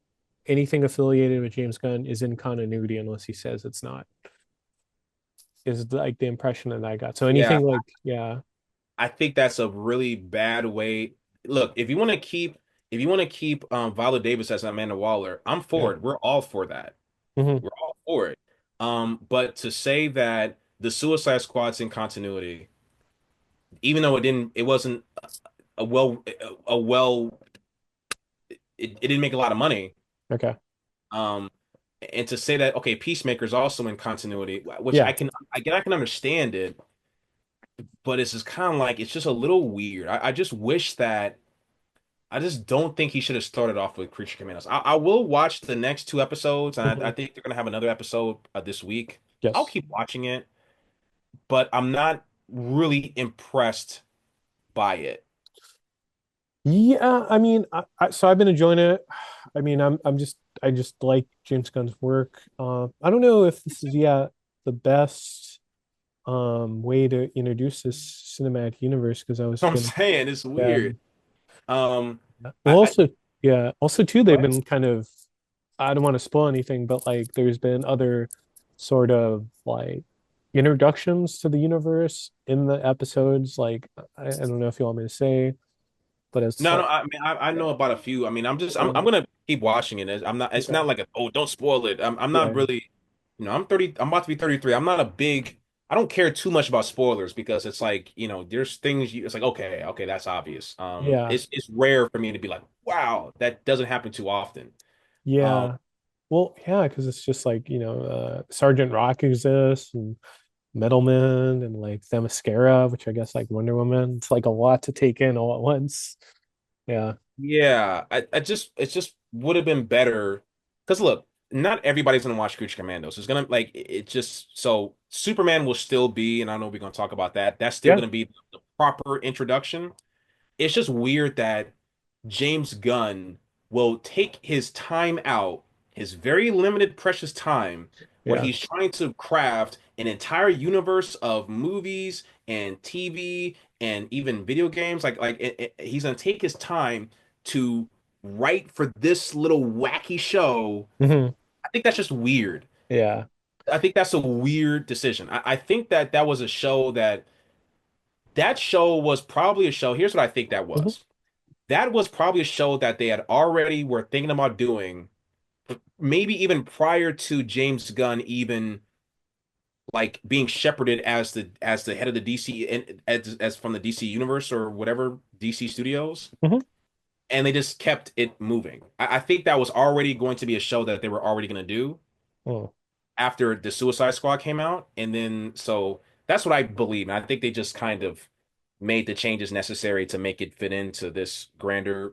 anything affiliated with James Gunn is in continuity unless he says it's not. Is like the impression that I got. So Yeah, anything like yeah, I think that's a really bad way. Look, if you want to keep Viola Davis as Amanda Waller, I'm yeah. for it. We're all for that. Hmm. We're all for it. But to say that the Suicide Squad's in continuity, even though it wasn't a well, a well, it didn't make a lot of money. Okay. Um, and to say that okay, Peacemaker's also in continuity, which Yeah. I can understand it, but it's just kind of like it's just a little weird. I just wish that I just don't think he should have started off with Creature Commandos. I will watch the next two episodes, and I Hmm. think they're gonna have another episode this week. I'll Yes. keep watching it, but I'm not really impressed by it. Yeah, I mean, so I've been enjoying it. I mean, I just like James Gunn's work. I don't know if this is the best way to introduce this cinematic universe because I was I'm gonna saying it's yeah. weird. Um, Well, I also yeah, also too go they've ahead. been kind of I don't want to spoil anything, but like there's been other sort of like introductions to the universe in the episodes. Like I don't know if you want me to say, but it's No, no. like I mean, I yeah, know about a few. I mean, I'm yeah, gonna keep watching it. I'm not. It's okay, not like a, oh, don't spoil it. I'm not yeah, really. I'm 30. I'm about to be 33. I'm not a big. I don't care too much about spoilers because it's like there's things it's like okay, okay, that's obvious. yeah, It's rare for me to be like, wow, that doesn't happen too often. Um, yeah. Well, yeah, because it's just like Sergeant Rock exists and Metalman and like Themyscira, which I guess like Wonder Woman. It's like a lot to take in all at once. Yeah. Yeah, I just it just would have been better because look, not everybody's gonna watch Creature Commandos. It's gonna like it just so Superman will still be, and I know we're gonna talk about that. That's still Yeah. gonna be the proper introduction. It's just weird that James Gunn will take his time out, his very limited, precious time, where Yeah. he's trying to craft an entire universe of movies and TV and even video games. He's gonna take his time to write for this little wacky show. Hmm. I think that's just weird. Yeah. I think that's a weird decision. I think that that was a show that show was probably a show. Here's what I think that Hmm. was. That was probably a show that they had already were thinking about doing, maybe even prior to James Gunn even like being shepherded as the head of the DC and as from the DC universe or whatever DC Studios, Hmm. and they just kept it moving. I think that was already going to be a show that they were already going to do Oh. after the Suicide Squad came out, and then so that's what I believe. And I think they just kind of made the changes necessary to make it fit into this grander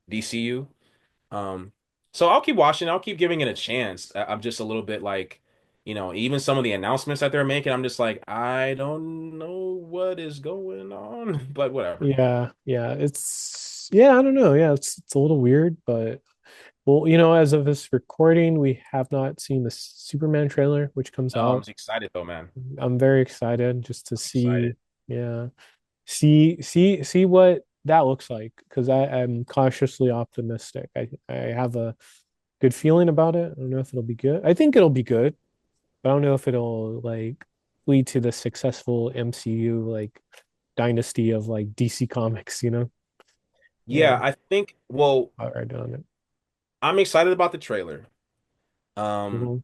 DCU. Um, so I'll keep watching. I'll keep giving it a chance. I'm just a little bit like, even some of the announcements that they're making, I'm just like, I don't know what is going on, but whatever. Yeah, yeah. I don't know. Yeah, it's a little weird, but well, as of this recording, we have not seen the Superman trailer, which comes I'm out. excited though, man. I'm very excited just to I'm excited. see, yeah, see what that looks like because I'm cautiously optimistic. I have a good feeling about it. I don't know if it'll be good. I think it'll be good, but I don't know if it'll like lead to the successful MCU like dynasty of like DC Comics. Yeah, And I think, well, all right on it. I'm excited about the trailer. Um, Mhm.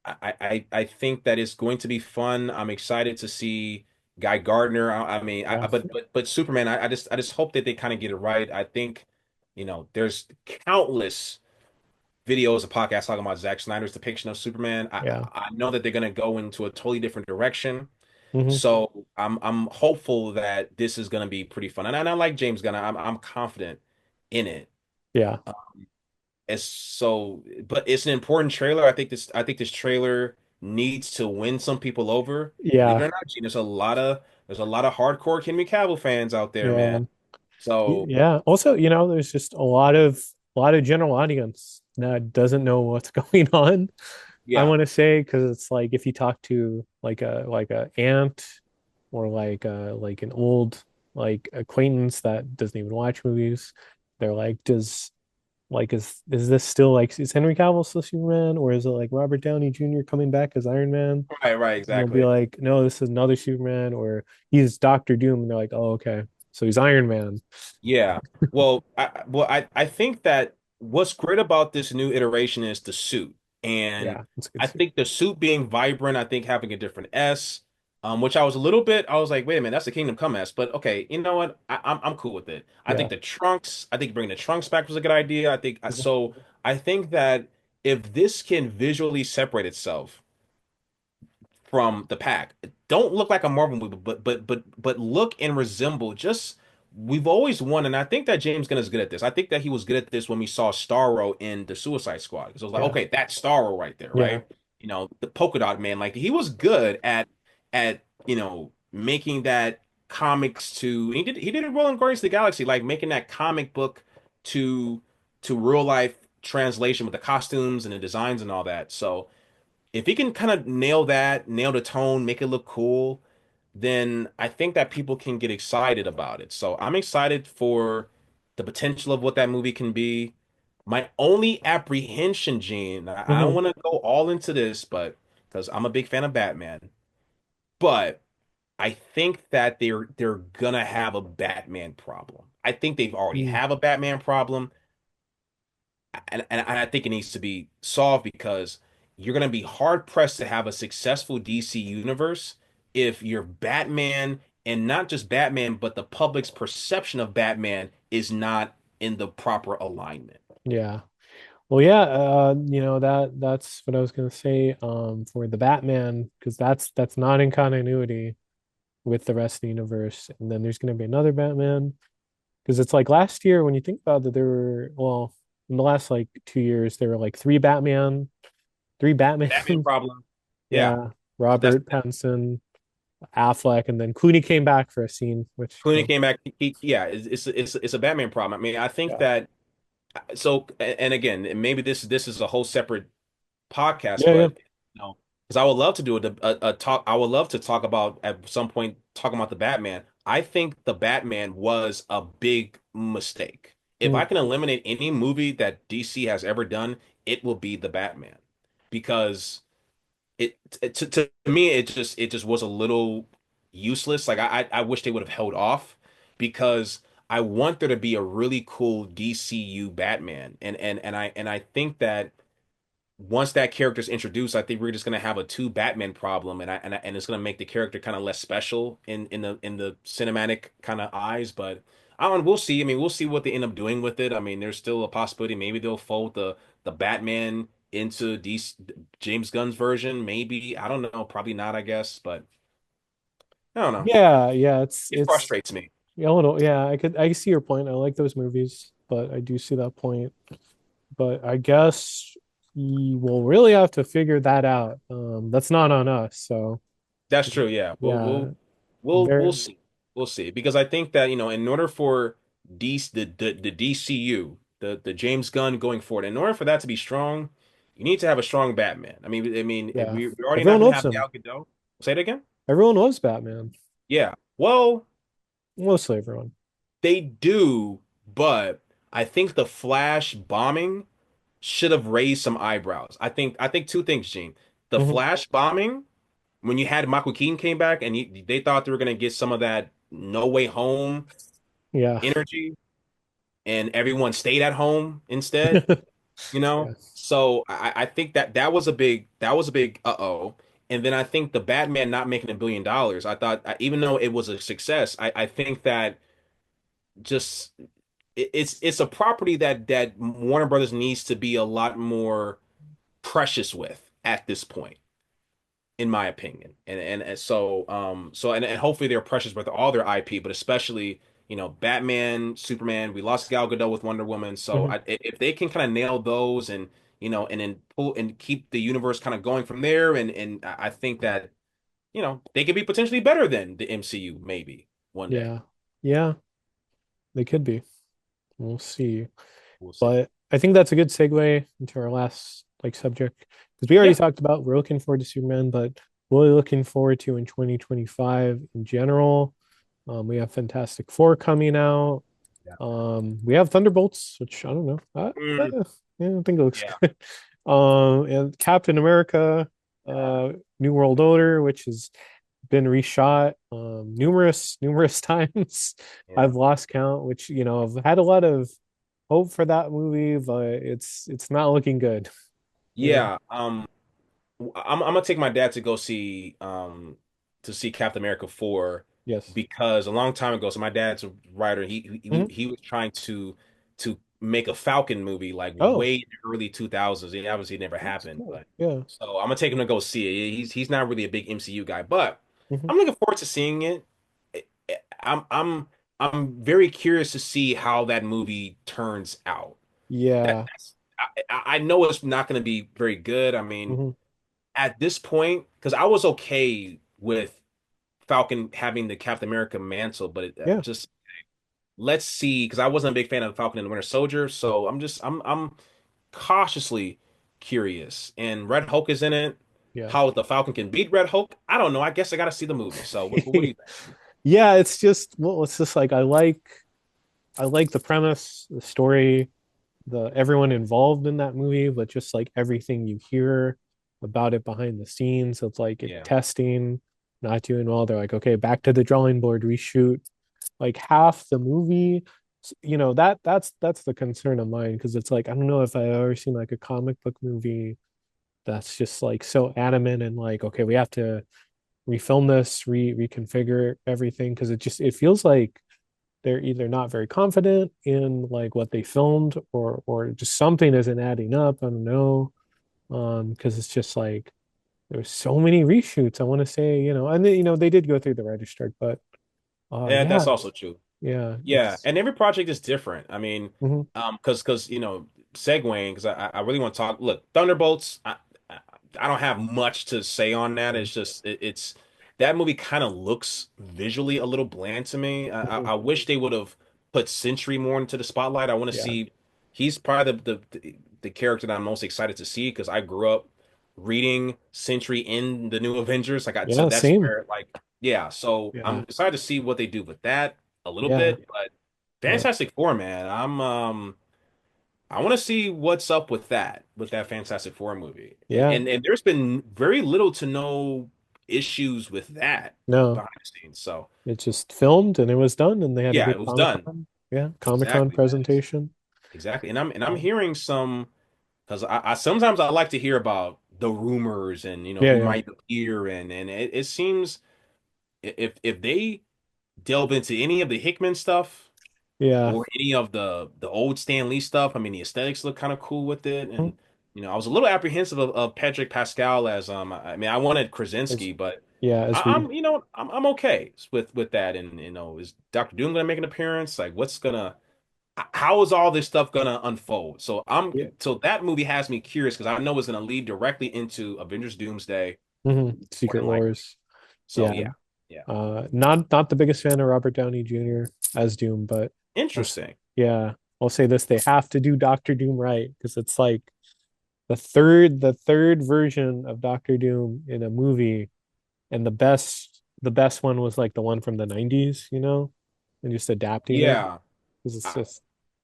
I think that it's going to be fun. I'm excited to see Guy Gardner. I mean, Yeah, but Superman. I just hope that they kind of get it right. I think, there's countless videos, of podcasts talking about Zack Snyder's depiction of Superman. I yeah. I know that they're gonna go into a totally different direction. Hmm. So I'm hopeful that this is gonna be pretty fun. And I like James Gunn. I'm confident in it. Yeah, It's so, but it's an important trailer. I think this trailer needs to win some people over. Believe it yeah, or not, Gene, there's a lot of hardcore Henry Cavill fans out there, yeah. man. So Yeah. Also, there's just a lot of general audience that doesn't know what's going on. I yeah, want to say because it's like if you talk to like a aunt or like an old like acquaintance that doesn't even watch movies, they're like, is this still like is Henry Cavill still Superman or is it like Robert Downey Jr. coming back as Iron Man? right, right, And they'll be exactly. like, no, this is another Superman or he's Doctor Doom, and they're like, oh, okay, so he's Iron Man. Yeah. Well, I think that what's great about this new iteration is the suit. And Yeah, it's a good I suit. think the suit being vibrant, I think having a different S, which I was like, wait a minute, that's the Kingdom Come S. But okay, you know what? I'm cool with it. Yeah. I think bringing the trunks back was a good idea. I think that if this can visually separate itself from the pack. Don't look like a Marvel movie, but look and resemble just we've always won, and I think that James Gunn is good at this. I think that he was good at this when we saw Starro in the Suicide Squad. Because I was like, Yeah. okay, that's Starro right there, Yeah. right? The polka dot man. Like he was good at making that comics to he did it well in Guardians of the Galaxy, like making that comic book to real life translation with the costumes and the designs and all that. So if he can kind of nail that, nail the tone, make it look cool, then I think that people can get excited about it. So I'm excited for the potential of what that movie can be. My only apprehension, Gene, I don't Hmm. want to go all into this, but because I'm a big fan of Batman, but I think that they're gonna have a Batman problem. I think they've already Mm. have a Batman problem and I think it needs to be solved because you're going to be hard pressed to have a successful DC universe if your Batman and not just Batman, but the public's perception of Batman is not in the proper alignment. Yeah. Well, yeah, that's what I was gonna say, for the Batman, because that's not in continuity with the rest of the universe. And then there's gonna be another Batman. Because it's like last year when you think about it, there were, well, in the last like 2 years, there were like three Batman. Batman problem. Yeah. Yeah. That's Robert Pattinson, Affleck, and then Clooney came back for a scene, which Clooney came back. Yeah, it's a Batman problem. I mean, I think yeah. that so and again, maybe this is a whole separate podcast, Yeah, yeah. but because I would love to do a talk. I would love to talk about at some point talking about the Batman. I think the Batman was a big mistake. If Mm, I can eliminate any movie that DC has ever done, it will be the Batman, because to me it just was a little useless. Like I wish they would have held off because I want there to be a really cool DCU Batman, and I think that once that character is introduced, I think we're just gonna have a two Batman problem, and it's gonna make the character kind of less special in the cinematic kind of eyes. But I don't. We'll see. I mean, we'll see what they end up doing with it. I mean, there's still a possibility maybe they'll fold the Batman into DC, James Gunn's version. Maybe I don't know. Probably not. I guess, but I don't know. yeah, yeah. It's It it's frustrates me. yeah, a little. Yeah, I see your point. I like those movies, but I do see that point. But I guess. we'll really have to figure that out. That's not on us. So That's true. Yeah, we'll yeah, we'll we'll very see. We'll see because I think that in order for the DCU, the James Gunn going forward, in order for that to be strong, you need to have a strong Batman. I mean, if yeah. we're already not Everyone going to loves have him. Gal Gadot. Say it again. Everyone loves Batman. Yeah. Well, Mostly everyone. they do, but I think the Flash bombing should have raised some eyebrows. I think two things, Gene. The Hmm. Flash bombing when you had Michael Keaton came back and they thought they were gonna get some of that No Way Home Yeah. energy, and everyone stayed at home instead. Yeah. So I think that was a big uh-oh. And then I think the Batman not making $1 billion. I thought even though it was a success, I think that just it's a property that Warner Brothers needs to be a lot more precious with at this point, in my opinion. And and hopefully they're precious with all their IP, but especially, Batman, Superman. We lost Gal Gadot with Wonder Woman. So Hmm. if they can kind of nail those and and then pull and keep the universe kind of going from there, and I think that, they could be potentially better than the MCU maybe one day. Yeah. Yeah. They could be. We'll see. We'll see. But I think that's a good segue into our last like subject because we already Yeah. talked about we're looking forward to Superman, but really looking forward to in 2025 in general. We have Fantastic Four coming out. Yeah. We have Thunderbolts, which I don't know. Mm, Yeah, I think it looks yeah. good. And Captain America, Yeah. New World Order, which has been reshot numerous times. Yeah. I've lost count, which I've had a lot of hope for that movie, but it's not looking good. You know? Yeah. I'm gonna take my dad to see Captain America 4 Yes. because a long time ago, so my dad's a writer. He Hmm. he was trying to make a Falcon movie like Oh, way in the early 2000s. It obviously never that's happened, cool. but Yeah. so I'm gonna take him to go see it. He's not really a big MCU guy, but Hmm. I'm looking forward to seeing it. I'm very curious to see how that movie turns out. Yeah. I know it's not going to be very good. I mean, Hmm. at this point, because I was okay with Falcon having the Captain America mantle, but Yeah. just let's see, because I wasn't a big fan of Falcon and the Winter Soldier, so I'm cautiously curious. And Red Hulk is in it. Yeah. How the Falcon can beat Red Hulk, I don't know. I guess I got to see the movie. So what do you think? Yeah, it's just well, it's just like I like the premise, the story, the everyone involved in that movie, but just like everything you hear about it behind the scenes, it's like it Yeah, testing, not doing well. They're like, okay, back to the drawing board, reshoot. Like half the movie, that's the concern of mine because it's like I don't know if I've ever seen like a comic book movie that's just like so adamant and like, okay, we have to refilm this, reconfigure everything because it feels like they're either not very confident in like what they filmed or just something isn't adding up. I don't know. Because it's just like there's so many reshoots. I want to say, and then, they did go through the writer's strike, but yeah, yeah, that's also true. yeah, Yeah, it's and every project is different. I mean, mhm, because segueing, because I really want to talk. Look, Thunderbolts. I don't have much to say on that. yeah, It's just it's that movie kind of looks visually a little bland to me. mhm, I wish they would have put Sentry more into the spotlight. I want to yeah, see. He's probably the character that I'm most excited to see because I grew up reading Sentry in the New Avengers. So yeah, that's same, where yeah. So I'm yeah, excited to see what they do with that a little yeah, bit, but yeah, Fantastic Four, man, I want to see what's up with that Fantastic Four movie. And, yeah. and and there's been very little to no issues with that No, behind the scenes. So it just filmed and it was done, and they had a yeah, big it was Comic done. Con, yeah, Comic Con Exactly, man. presentation. Exactly. And I'm Um, hearing some because I sometimes I like to hear about the rumors and yeah, who yeah, might appear and it seems if they delve into any of the Hickman stuff yeah. or any of the old Stan Lee stuff. I mean, the aesthetics look kind of cool with it, Mhm. and I was a little apprehensive of Patrick Pascal as I mean, I wanted As Krasinski, but yeah, as Reed. I'm okay with that, and is Doctor Doom gonna make an appearance? Like, what's gonna? how is all this stuff gonna unfold? Yeah. So that movie has me curious because I know it's gonna lead directly into Avengers Doomsday, more Secret than likely. Wars. So Yeah. yeah, yeah, Not the biggest fan of Robert Downey Jr. as Doom, but interesting. yeah, I'll say this: they have to do Doctor Doom right because it's like the third version of Doctor Doom in a movie, and the best one was like the one from the 90s, and just adapting it Yeah, because it's I, just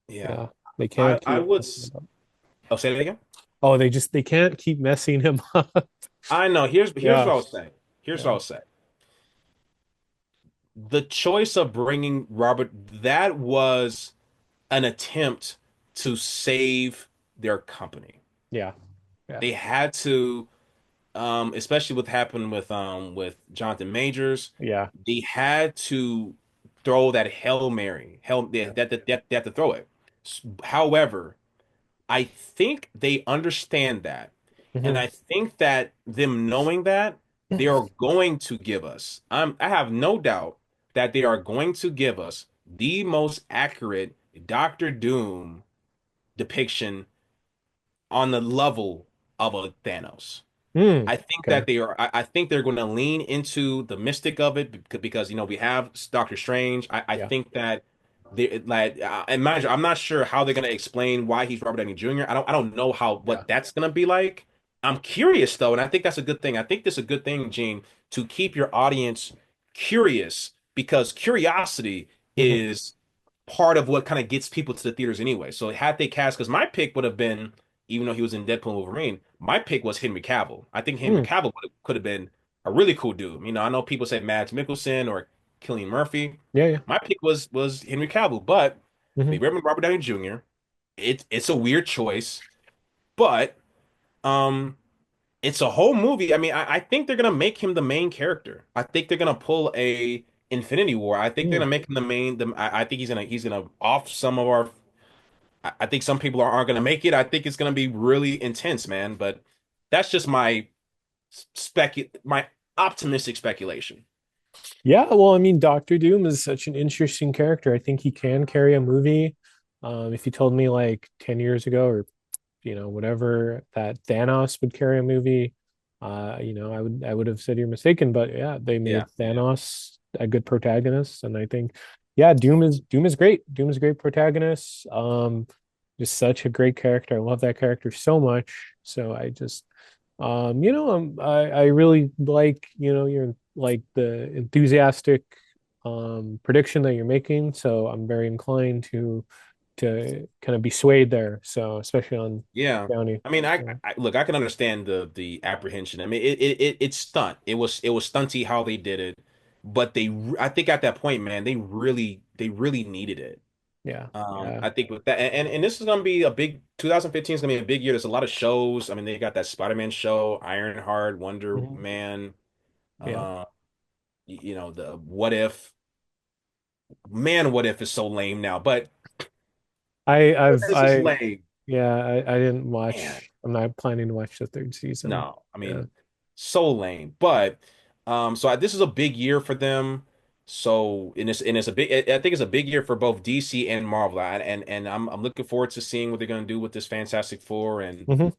yeah. yeah, they can't I keep would. messing him up. Oh, say that again. Oh, they can't keep messing him up. I know. Here's Yeah, what I was saying. Here's what I yeah, was saying. The choice of bringing Robert, that was an attempt to save their company. yeah, yeah, They had to, especially what happened with Jonathan Majors, yeah, they had to throw that Hail Mary. yeah. They had to throw it. However, I think they understand that. And Hmm. I think that them knowing that, they are going to give us, I have no doubt that they are going to give us the most accurate Doctor Doom depiction on the level of a Thanos. Mm, I think okay. that I think they're going to lean into the mystic of it because we have Doctor Strange. I Yeah, think that they like imagine I'm not sure how they're going to explain why he's Robert Downey Jr. I don't know how yeah. what that's going to be like. I'm curious though, and I think that's a good thing. I think this is a good thing, Gene, to keep your audience curious because curiosity Hmm. is part of what kind of gets people to the theaters anyway. So had they cast, because my pick would have been, even though he was in Deadpool and Wolverine, my pick was Henry Cavill. I think Henry Mm, Cavill could have been a really cool dude. I know people say Mads Mikkelsen or Cillian Murphy. yeah, yeah. My pick was Henry Cavill, but they Hmm. went with Robert Downey Jr. It's a weird choice, but um, it's a whole movie. I think they're gonna make him the main character. I think they're gonna pull a Infinity War. I think they're Mm. gonna make him the main. I think he's gonna off some of our. I think some people aren't gonna make it. I think it's gonna be really intense, man. But that's just my optimistic speculation. Yeah, well, I mean, Doctor Doom is such an interesting character. I think he can carry a movie. If you told me like 10 years ago or whatever that Thanos would carry a movie, I would have said you're mistaken. But yeah, they Yeah, made yeah, Thanos a good protagonist, and I think yeah, Doom is great. Doom is a great protagonist. Just such a great character. I love that character so much. So I just I really like, you're like the enthusiastic prediction that you're making. So I'm very inclined to kind of be swayed there. So especially on yeah. Downey. So, I look. I can understand the apprehension. It's stunt. It was stunty how they did it, but I think at that point, man, they really needed it. yeah, yeah. I think with that, and this is gonna be a big 2015 is gonna be a big year. There's a lot of shows. I mean, they got that Spider-Man show, Ironheart, Wonder Mhm. Man. Yeah. Uh, the What If. Man, What If is so lame now, but I I've this is I lame. yeah, I didn't Man, watch. I'm not planning to watch the third season. no, I Yeah. mean, so lame. But this is a big year for them. So and it's a big. I think it's a big year for both DC and Marvel. And I'm looking forward to seeing what they're gonna do with this Fantastic Four Hmm.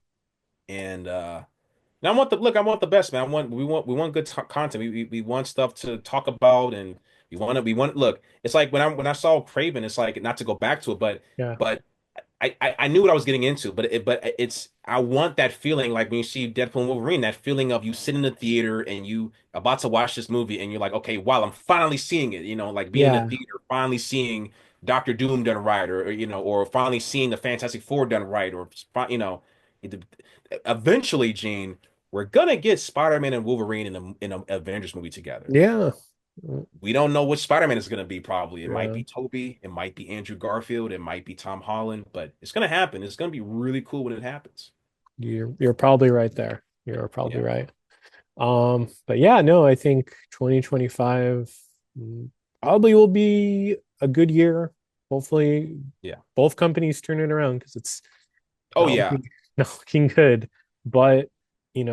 and and I want the best, man. We want good content. We want stuff to talk about, and we want look. It's like when I saw Craven, it's like not to go back to it, Yeah. but I knew what I was getting into, but it's I want that feeling like when you see Deadpool and Wolverine, that feeling of you sitting in the theater and you about to watch this movie and you're like, okay, wow, I'm finally seeing it. Like being in the Yeah. theater, finally seeing Doctor Doom done right, or finally seeing the Fantastic Four done right, or it- eventually, Gene, we're gonna get Spider-Man and Wolverine in an Avengers movie together. Yeah. We don't know which Spider-Man is going to be probably. It might Yeah. be Toby, it might be Andrew Garfield, it might be Tom Holland, but it's going to happen. It's going to be really cool when it happens. You're probably right there. You're probably Yeah. right. But yeah, no, I think 2025 probably will be a good year. Hopefully, Yeah. both companies turn it around because it's Oh not yeah. looking not looking good. But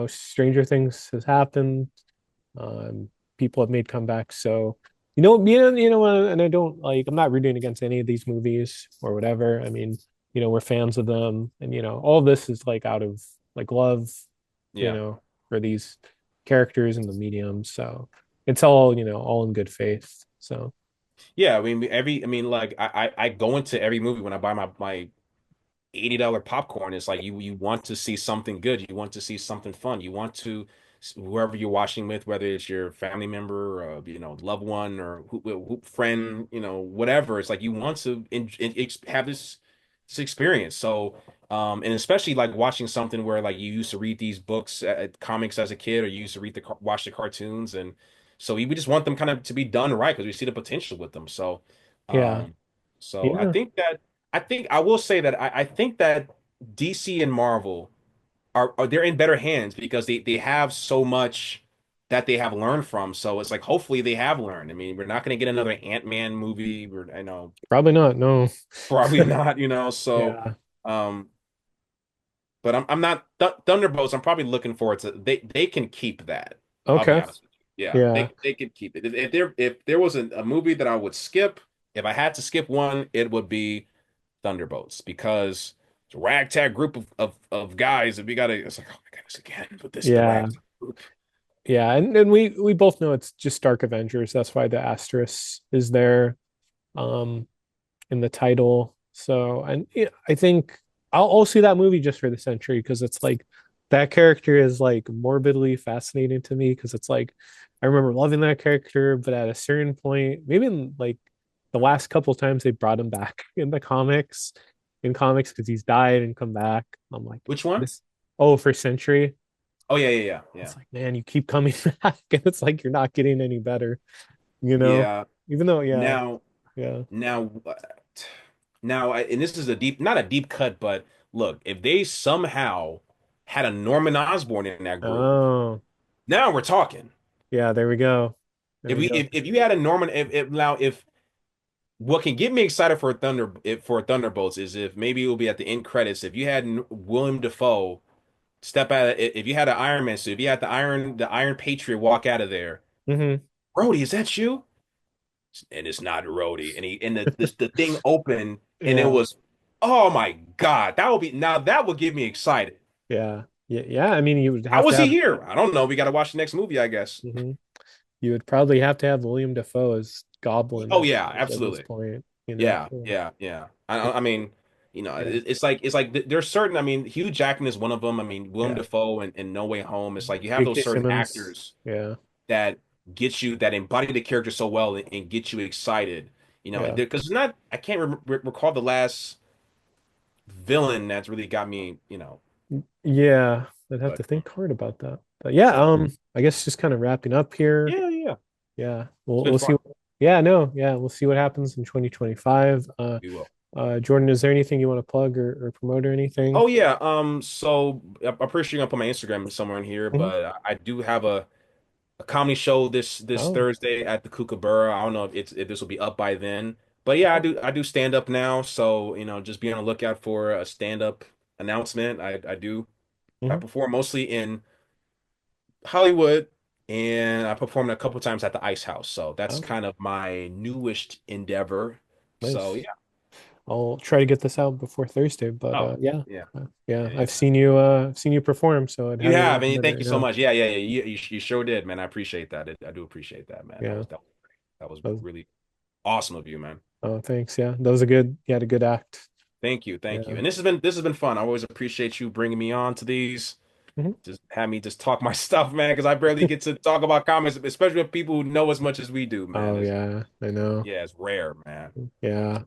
stranger things has happened. Um, People have made comebacks, so and I don't like, I'm not rooting against any of these movies or whatever. I mean, we're fans of them, and all this is like out of like love, you Yeah. know, for these characters and the medium. So it's all, all in good faith. So Yeah, I mean I mean like I go into every movie when I buy my $80 popcorn. It's like you want to see something good. You want to see something fun. You want to whoever you're watching with, whether it's your family member or loved one or friend, whatever. It's like you want to have this experience. So and especially like watching something where like you used to read these books, comics as a kid, or you used to watch the cartoons, and so we just want them kind of to be done right because we see the potential with them. So yeah, um so yeah, I think I will say that I think that DC and Marvel are they're in better hands because they have so much that they have learned from. So it's like hopefully they have learned. I mean, we're not going to get another Ant-Man movie. I know probably not. No. probably not, So Yeah. um but I'm not Thunderbolts. I'm probably looking forward to they can keep that. I'll be Okay. honest with you. Yeah, Yeah. they could keep it. If there was a movie that I would skip, if I had to skip one, it would be Thunderbolts because it's a ragtag group of guys and we gotta it's like, oh my goodness, again, but this is the Yeah. ragtag group. Yeah. And we both know it's just Dark Avengers. That's why the asterisk is there. Um, in the title. So, and yeah, I think I'll see that movie just for the century because it's like that character is like morbidly fascinating to me because it's like I remember loving that character, but at a certain point, maybe in like the last couple times they brought him back in comics because he's died and come back. I'm like, Which one? this, oh, for Century. Oh yeah. It's like, man, you keep coming back, and it's like you're not getting any better, you know? Yeah. Even though, yeah, Now yeah. now and this is a deep not a deep cut, but look, if they somehow had a Norman Osborn in that group, Oh, now we're talking. yeah, there we go. There we go. If you had a Norman if now if what can get me excited for for Thunderbolts is if maybe it will be at the end credits if you had William Dafoe step out of, if you had an Iron Man suit, if you had the Iron Patriot walk out of there, Hmm. Rhodey, is that you? And it's not Rhodey. And the thing opened and it Yeah, was, oh my God, that would get me excited. yeah, yeah, yeah. I mean, you would How have to was he have, here? I don't know. We got to watch the next movie, I guess. mhm. You would probably have to have William Dafoe as Goblin Oh yeah, at this absolutely. point, Yeah, So, yeah. I mean, yeah, it's like there's certain. I mean, Hugh Jackman is one of them. I mean, Willem yeah. Dafoe and No Way Home. It's like you have those J.K. certain Simmons, actors yeah, that that embody the character so well and get you excited. yeah, Because it's not. I can't recall the last villain that's really got me. yeah. I'd have But to think hard about that. But yeah, so I guess just kind of wrapping up here. yeah. Yeah, It's been we'll see. fun. Yeah, no, yeah, we'll see what happens in 2025. We will. Jordan, is there anything you want to plug or promote or anything? Oh yeah. So I'm pretty sure you're gonna put my Instagram somewhere in here, Mhm. but I do have a comedy show this Oh, Thursday at the Kookaburra. I don't know if this will be up by then. But yeah, oh, I do stand up now, so just be on the lookout for a stand up announcement. I mhm. perform mostly in Hollywood and I performed a couple times at the Ice House. So that's Oh, kind of my newest endeavor. So nice. yeah. I'll try to get this out before Thursday, but Oh, yeah, yeah. yeah, Yeah, man. I've seen you perform, so I'd You highly have, and recommend it thank right you so now. much. Yeah. You sure did, man. I appreciate that. I do appreciate that, man. Yeah, That was that was, really awesome of you, man. oh, thanks. Yeah, that was a good, you had a good act. Thank you. Yeah. And this has been fun. I always appreciate you bringing me on to these. Mhm. Just have me just talk my stuff, man, because I barely get to talk about comics, especially with people who know as much as we do, man. Oh yeah, I know. Yeah, it's rare, man. Yeah,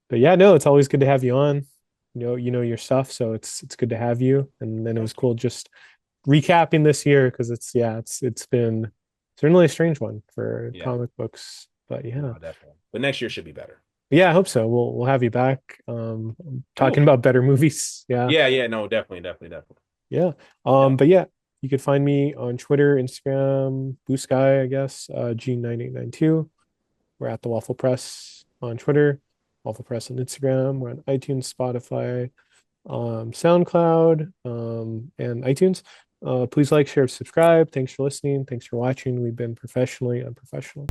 but yeah, no, it's always good to have you on. You know your stuff, so it's good to have you. And then it was Thank you. cool just recapping this year because it's been certainly a strange one for Yeah, comic books. But no, yeah, definitely. But next year should be better. yeah, I hope so. We'll have you back. Talking Cool. about better movies. Yeah, Yeah, no, definitely. yeah. Yeah. But yeah, you could find me on Twitter, Instagram, Blue Sky, I guess, G9892. We're at the Waffle Press on Twitter, Waffle Press on Instagram. We're on iTunes, Spotify, SoundCloud, and iTunes. Please like, share, subscribe. Thanks for listening. Thanks for watching. We've been professionally unprofessional.